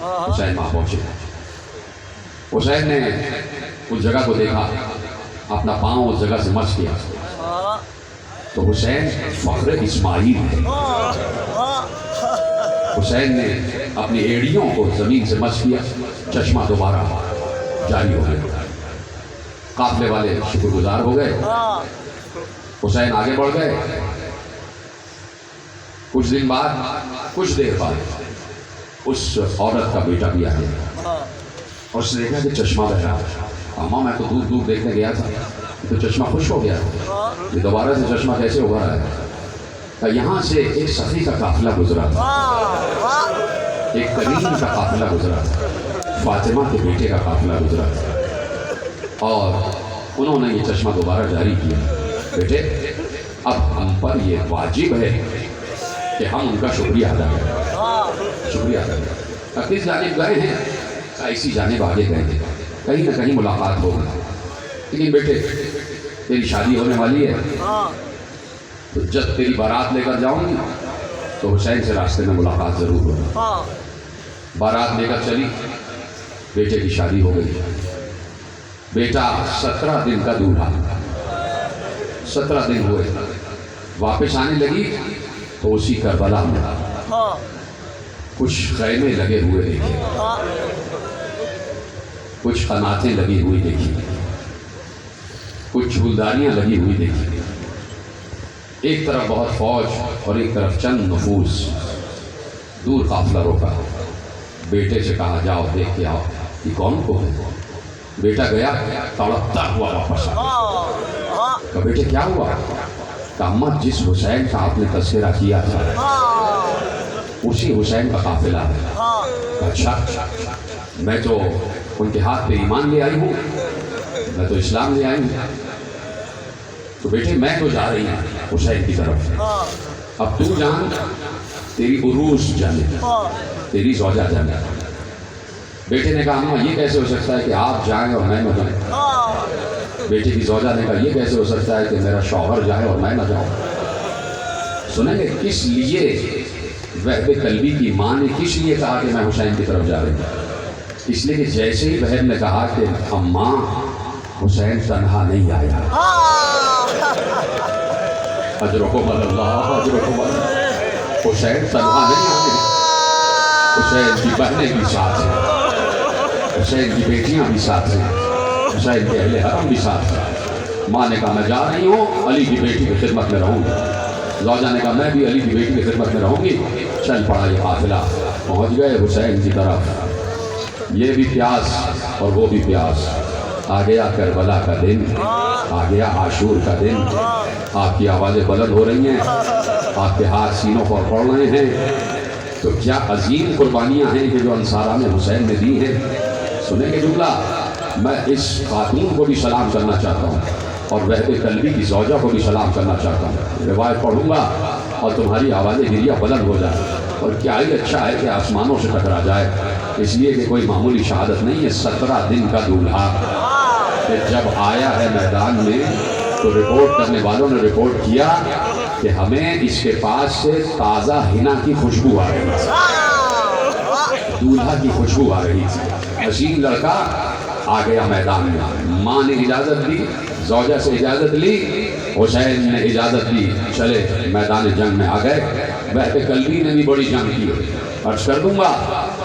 حسین وہاں پہنچے. حسین نے اس جگہ کو دیکھا، اپنا پاؤں اس جگہ سے مس کیا. تو حسین فخر اسماعیل ہے. حسین نے اپنی ایڑیوں کو زمین سے مس کیا، چشمہ دوبارہ جاری ہو گیا. قافلے والے شکر گزار ہو گئے. حسین آگے بڑھ گئے. کچھ دن بعد، کچھ دیر بعد اس عورت کا بیٹا بھی آ گیا اور اس نے دیکھا کہ چشمہ بہ رہا ہے. اماں میں تو دور دور دیکھنے گیا تھا تو چشمہ خشک ہو گیا، یہ دوبارہ سے چشمہ کیسے ہو رہا ہے؟ یہاں سے ایک سخی کا قافلہ گزرا تھا، ایک کریم کا قافلہ گزرا تھا، فاطمہ کے بیٹے کا قافلہ گزرا تھا اور انہوں نے یہ چشمہ دوبارہ جاری کیا. بیٹے اب ہم پر یہ واجب ہے کہ ہم ان کا شکریہ ادا کریں. شکریہ ادا کریں. کس جانب گئے ہیں؟ ایسی جانب آگے گئے ہیں، کہیں نہ کہیں ملاقات ہوگی. لیکن بیٹے تیری شادی ہونے والی ہے، تو جب تیری بارات لے کر جاؤں گی تو حسین سے راستے میں ملاقات ضرور ہوگی. بارات لے کر چلی، بیٹے کی شادی ہو گئی. بیٹا 17 دن کا دولہا، 17 دن ہوئے. واپس آنے لگی تو اسی کربلا میں کچھ خیمے لگے ہوئے دیکھے، کچھ قناتیں لگی ہوئی دیکھی، کچھ جھولداریاں لگی ہوئی دیکھی. ایک طرف بہت فوج اور ایک طرف چند نفوس. دور قافلہ روکا، بیٹے سے کہا جاؤ دیکھ کے آؤ یہ کون کو ہے. بیٹا گیا، تڑپتا ہوا واپس آیا. کہ بیٹے کیا ہوا؟ کہ اماں جس حسین کا آپ نے تذکرہ کیا تھا اسی حسین کا قافلہ ہے. اچھا، میں تو ان کے ہاتھ پہ ایمان لے آئی ہوں، میں تو اسلام لے آئی ہوں. تو بیٹے میں تو جا رہی ہوں حسین کی طرف، اب تو جان تیری عروس جانے، تیری زوجہ جانے. بیٹے نے کہا اماں یہ کیسے ہو سکتا ہے کہ آپ جائیں اور میں نہ جاؤں؟ بیٹے کی زوجہ نے کہا یہ کیسے ہو سکتا ہے کہ میرا شوہر جائے اور میں نہ جاؤں؟ سنیں گے کس لیے وہب قلبی کی ماں نے کس لیے کہا کہ میں حسین کی طرف جا رہی ہوں؟ اس لیے کہ جیسے ہی بہن نے کہا کہ اماں حسین تنہا نہیں آیا، اجرکم اللہ اجرکم اللہ، حسین تنہا نہیں آئے. حسین کی بہنیں بھی ساتھ ہیں، حسین کی بیٹیاں بھی ساتھ ہیں، حسین کے اہل حرم بھی ساتھ ہیں. ماں نے کہا میں جا رہی ہوں، علی کی بیٹی کی خدمت میں رہوں گی. زوجہ نے کہا میں بھی علی کی بیٹی کی خدمت میں رہوں گی. چل پڑا یہ قافلہ، پہنچ گئے حسین کی طرف. یہ بھی پیاس اور وہ بھی پیاس. آ گیا کربلا کا دن، آ گیا عاشور کا دن. آپ کی آوازیں بلند ہو رہی ہیں، آپ کے ہاتھ سینوں پر پڑ رہے ہیں. تو کیا عظیم قربانیاں ہیں کہ جو انصارہ نے حسین نے دی ہیں. سنیں گے جملہ، میں اس خاتون کو بھی سلام کرنا چاہتا ہوں اور وہب قلبی کی زوجہ کو بھی سلام کرنا چاہتا ہوں. روایت پڑھوں گا اور تمہاری آوازیں گریہ بلند ہو جائے. اور کیا ہی اچھا ہے کہ آسمانوں سے ٹکرا جائے، اس لیے کہ کوئی معمولی شہادت نہیں ہے. 17 دن کا دولہا کہ جب آیا ہے میدان میں تو رپورٹ کرنے والوں نے رپورٹ کیا کہ ہمیں اس کے پاس سے تازہ حنا کی خوشبو آ رہی تھی، دولہا کی خوشبو آ رہی تھی. حسین لڑکا آ گیا میدان میں. ماں نے اجازت دی، زوجہ سے اجازت لی، حسین نے اجازت دی، چلے میدان جنگ میں آ گئے. وہب قلبی نے بھی بڑی جنگ کی. عرض کر دوں گا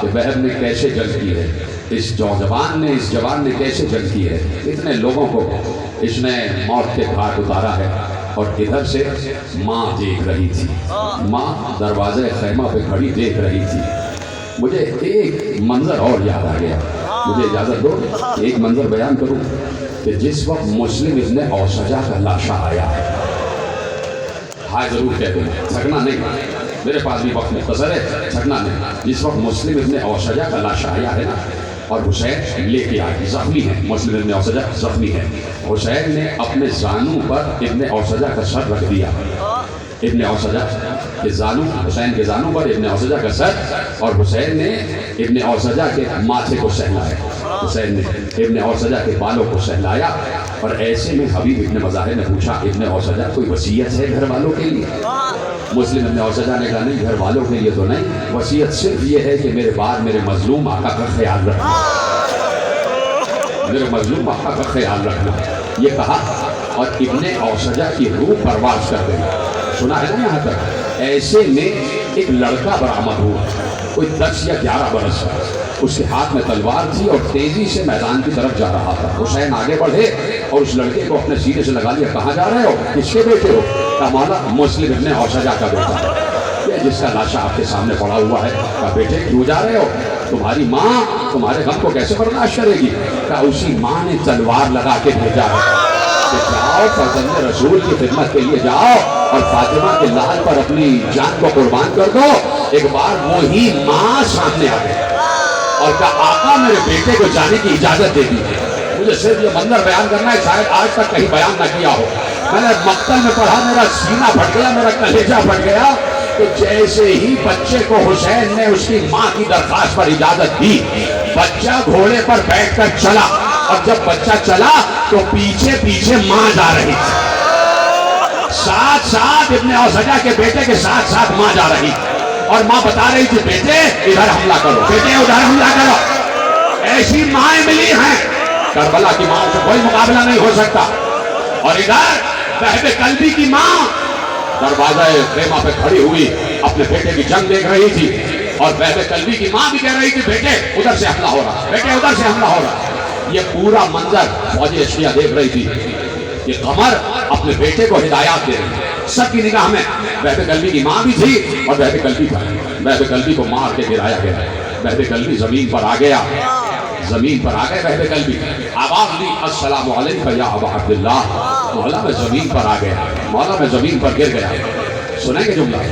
کہ وہب نے کیسے جنگ کی ہے، اس جوان نے کیسے جنگ کی ہے. اتنے لوگوں کو اس نے موت کے گھاٹ اتارا ہے. اور ادھر سے ماں دیکھ رہی تھی. ماں دروازے خیمہ پہ کھڑی دیکھ رہی تھی. مجھے ایک منظر اور یاد آ گیا. مجھے اجازت دو ایک منظر بیان کروں کہ جس وقت مسلم ابن اوسجہ کا لاشا آیا, ہاں ضرور کہہ دیں, تھکنا نہیں, میرے پاس بھی وقت مختصر ہے, تھکنا نہیں. جس وقت مسلم ابن اوسجہ کا لاشا آیا ہے نا, اور حسین لے کے آئی, زخمی ہے, مسلم ابن اوسجہ زخمی ہے. حسین نے اپنے زانوں پر ابن اوسجہ کا سر رکھ دیا. ابن اوسجہ کے زانوں, حسین کے زانوں پر ابن اوسجہ کا سر, اور حسین نے ابن اوسجہ کے ماتھے کو سہلایا. حسین نے ابن اوسجہ کے بالوں کو سہلایا. اور ایسے میں حبیب ابن مظاہر نے پوچھا, ابن اوسجہ کوئی وصیت ہے گھر والوں کے لیے؟ مسلم ابن اوسجہ نے کہا نہیں, گھر والوں کے لیے تو نہیں, وصیت صرف یہ ہے کہ میرے بعد میرے مظلوم آقا کا خیال رکھنا, میرے مظلوم آقا کا خیال رکھنا. یہ کہا اور ابن اوسجہ کی روح پرواز کر گئی. سنا ہے نا یہاں تک؟ ایسے میں ایک لڑکا برآمد ہوا, کوئی 10 یا 11 برس کا. اس کے ہاتھ میں تلوار تھی اور تیزی سے میدان کی طرف جا رہا تھا. حسین آگے بڑھے اور اس لڑکے کو اپنے سینے سے لگا لیا. کہاں جا رہے ہو؟ کس کے بیٹے ہو؟ کہا مولا مسلم ابن اوسجہ کا بیٹا, یہ جس کا لاشا آپ کے سامنے پڑا ہوا ہے. کہا بیٹے کیوں جا رہے ہو؟ تمہاری ماں تمہارے غم کو کیسے برداشت کرے گی؟ کہا اسی ماں نے تلوار لگا کے بھیجا ہے کہ جاؤ فرزند رسول کی خدمت کے لیے جاؤ اور فاطمہ کے لال پر اپنی جان کو قربان کر دو. ایک بار وہی ماں سامنے آ گئی اور کہا آقا میرے بیٹے کو جانے کی اجازت دے دیجیے. مجھے صرف یہ منظر بیان کرنا ہے, شاید آج تک کہیں بیان نہ کیا ہو. میں نے مقتل میں پڑھا, میرا سینہ پھٹ گیا, میرا کلیجہ پھٹ گیا کہ جیسے ہی بچے کو حسین نے اس کی ماں کی درخواست پر اجازت دی, بچہ گھوڑے پر بیٹھ کر چلا. اور جب بچہ چلا تو پیچھے پیچھے ماں جا رہی تھی, ساتھ ساتھ ابن اوسجہ کے بیٹے کے ساتھ ساتھ ماں جا رہی تھی. اور ماں بتا رہی تھی بیٹے ادھر حملہ کرو, بیٹے ادھر حملہ کرو. ایسی مائیں ملی ہیں, کربلا کی ماں سے کوئی مقابلہ نہیں ہو سکتا. اور ادھر بہب کلبی کی ماں دروازہ خیمہ پہ کھڑی ہوئی اپنے بیٹے کی جنگ دیکھ رہی تھی. اور بہب کلبی کی ماں بھی کہہ رہی تھی بیٹے ادھر سے حملہ ہو رہا, بیٹے ادھر سے حملہ ہو رہا. یہ پورا منظر فوج اشیاء دیکھ رہی تھی. یہ قمر اپنے بیٹے کو ہدایات دے رہی ہے. سب کی نگاہ میں بہب کلبی کی ماں بھی تھی اور بہب کلبی کا. بہب کلبی کو مار کے گرایا گیا. بہب کلبی زمین پر آ گیا, زمین پر آ گئے بہب کلبی. آواز دی السلام علیکم یا ابا عبداللہ. مولا میں زمین پر آ گیا, مولا میں زمین پر گر گیا. سنیں گے جملہ,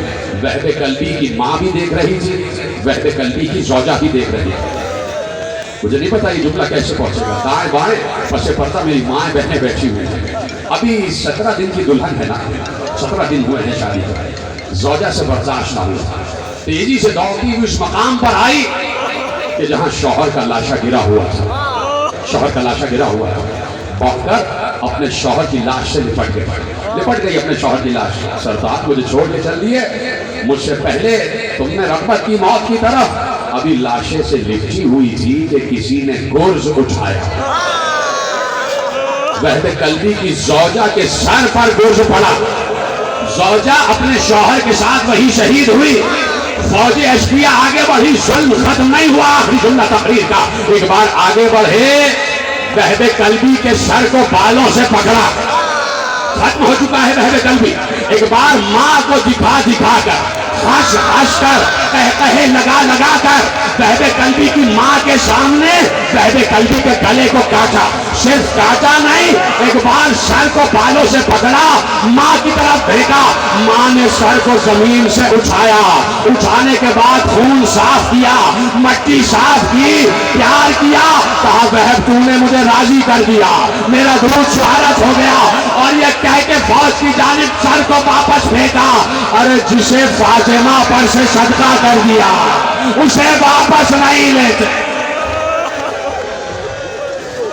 بہب کلبی کی ماں بھی دیکھ رہی تھی, بہب کلبی کی زوجہ بھی دیکھ رہی تھی. مجھے نہیں پتا یہ جملہ کیسے پہنچے گا. دائیں بائیں پس پردہ میری مائیں بہنیں بیٹھی ہوئی ہیں. ابھی 17 دن کی دلہن ہے نا, 17 دن ہوئے ہیں شادی کرے. زوجہ سے برداشت نہ ہوا, تیزی سے دوڑتی ہوئی اس مقام پر آئی کہ جہاں شوہر کا لاشا گرا ہوا تھا. شوہر کا لاشا گرا ہوا تھا. بہت کر اپنے شوہر کی لاش سے لپٹ گئی اپنے شوہر کی لاش. سردار مجھے چھوڑ کے چل دیے, مجھ سے پہلے تم نے رغبت کی موت کی طرف. ابھی لاشے سے لپٹی ہوئی تھی کہ کسی نے گرز اٹھایا. بہب کلبی کی زوجہ کے سر پر گرز پڑا. زوجہ اپنے شوہر کے ساتھ وہی شہید ہوئی. فوج اشقیہ آگے بڑھی, ظلم ختم نہیں ہوا. آخری جملہ تقریر کا, ایک بار آگے بڑھے, بہب کلبی کے سر کو بالوں سے پکڑا. ختم ہو چکا ہے بہب کلبی. ایک بار ماں کو دکھا کر, ہنس ہنس کر, کہے لگا کر بہب کلبی کی ماں کے سامنے بہب کلبی کے گلے کو کاٹا. صرف کاٹا نہیں, ایک بار سر کو بالوں سے پکڑا, ماں کی طرف دیکھا. ماں نے سر کو زمین سے اٹھایا. اٹھانے کے بعد خون صاف کیا, مٹی صاف کی, پیار کیا. کہا بہب تو نے مجھے راضی کر دیا, میرا دودھ شہادت ہو گیا. اور یہ کہہ کے فوج کی جانب سر کو واپس پھینکا. ارے جسے فاطمہ پر سے صدقہ کر دیا اسے واپس نہیں لیتے.